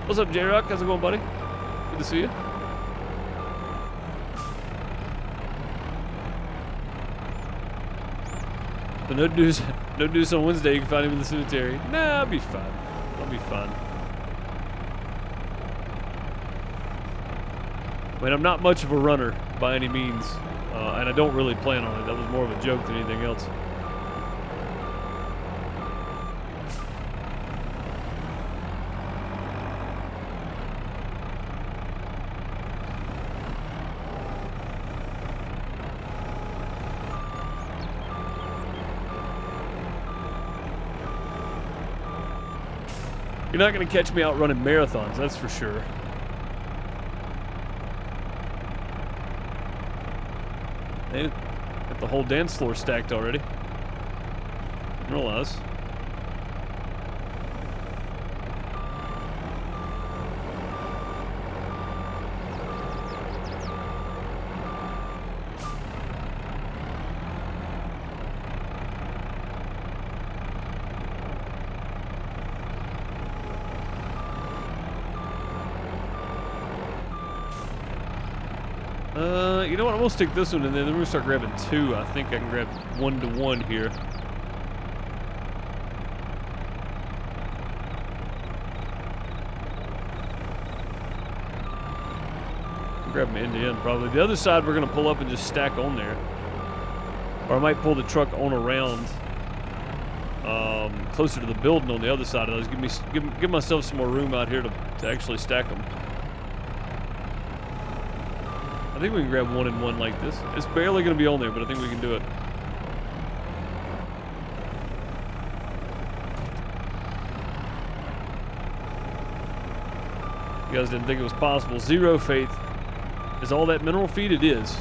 What's up, J-Rock? How's it going, buddy? Good to see you. So no deuce on Wednesday. You can find him in the cemetery. Nah, I'll be fine. I'll be fine. I mean, I'm not much of a runner by any means, and I don't really plan on it. That was more of a joke than anything else. You're not going to catch me out running marathons, that's for sure. Hey, got the whole dance floor stacked already. Didn't realize. You know what? I'm gonna stick this one in there. Then we're gonna start grabbing two. I think I can grab 1-to-1 here. Grab them end to end probably. The other side we're gonna pull up and just stack on there, or I might pull the truck on around closer to the building on the other side of those. Give myself some more room out here to actually stack them. I think we can grab 1-in-1 like this. It's barely going to be on there, but I think we can do it. You guys didn't think it was possible. Zero Faith. Is all that mineral feed? It is.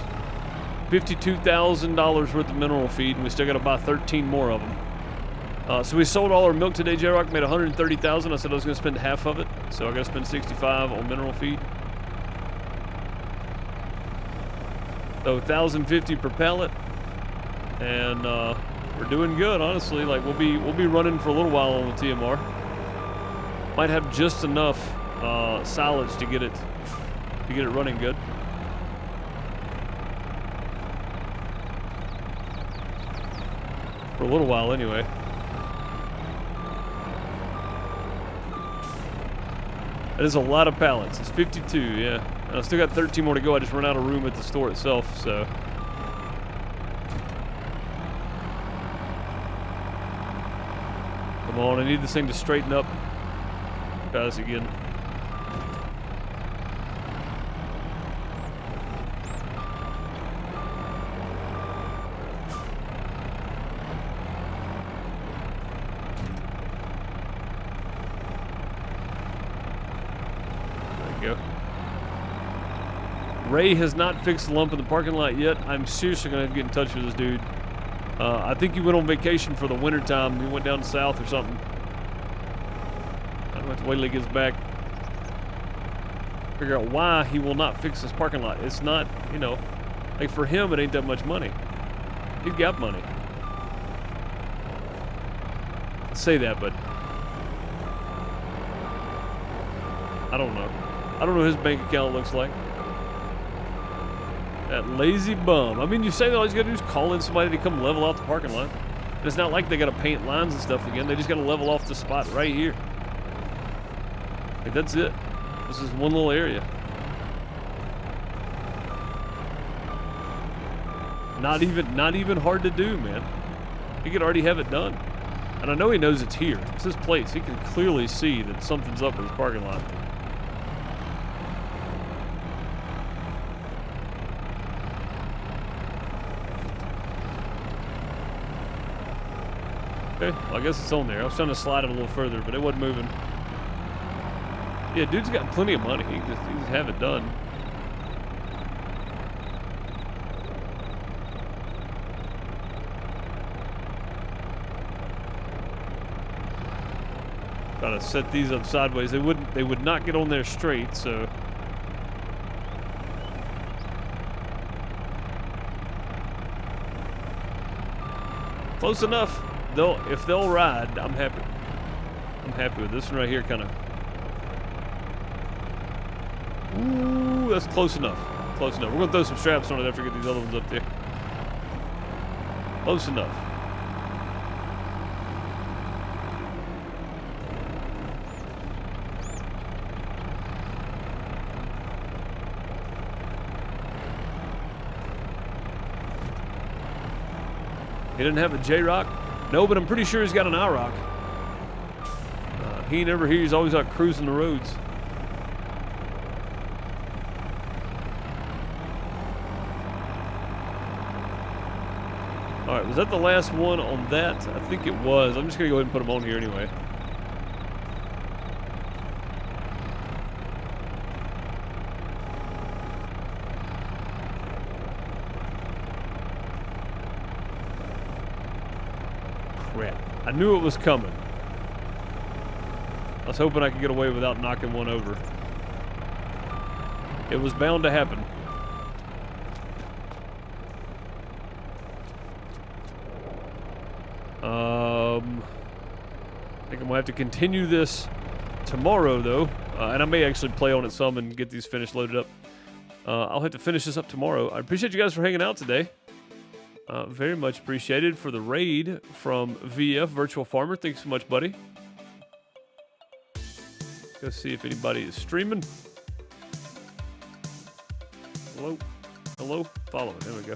$52,000 worth of mineral feed, and we still got to buy 13 more of them. So we sold all our milk today. J-Rock made $130,000. I said I was going to spend half of it, so I got to spend $65 on mineral feed. So $1,050 per pallet, and we're doing good, honestly. Like we'll be running for a little while on the TMR. Might have just enough silage to get it running good. For a little while, anyway. That is a lot of pallets. It's 52, yeah. And I still got 13 more to go. I just ran out of room at the store itself, so. Come on, I need this thing to straighten up. Try this again. Go. Ray has not fixed the lump in the parking lot yet. I'm seriously going to have to get in touch with this dude. I think he went on vacation for the winter time. He went down south or something. I'm going to have to wait till he gets back. Figure out why he will not fix this parking lot. It's not, you know, like for him, it ain't that much money. He's got money. I say that, but I don't know. I don't know what his bank account looks like. That lazy bum. I mean, you say that all he's got to do is call in somebody to come level out the parking lot. And it's not like they got to paint lines and stuff again. They just got to level off the spot right here. Like, that's it. This is one little area. Not even hard to do, man. He could already have it done. And I know he knows it's here. It's his place. He can clearly see that something's up with his parking lot. Okay, well, I guess it's on there. I was trying to slide it a little further, but it wasn't moving. Yeah, dude's got plenty of money. He just have it done. Gotta set these up sideways. They would not get on there straight, so. Close enough. If they'll ride, I'm happy. I'm happy with this one right here, kind of. Ooh, that's close enough. Close enough. We're gonna throw some straps on it after we get these other ones up there. Close enough. He didn't have a J-Rock? No, but I'm pretty sure he's got an I-Rock. He ain't ever here. He's always out cruising the roads. All right, was that the last one on that? I think it was. I'm just going to go ahead and put them on here anyway. Crap. I knew it was coming. I was hoping I could get away without knocking one over. It was bound to happen. I think I'm gonna have to continue this tomorrow, though, and I may actually play on it some and get these finished, loaded up. I'll have to finish this up tomorrow. I appreciate you guys for hanging out today. Very much appreciated for the raid from VF Virtual Farmer. Thanks so much, buddy. Go see if anybody is streaming. Hello, hello, following. There we go.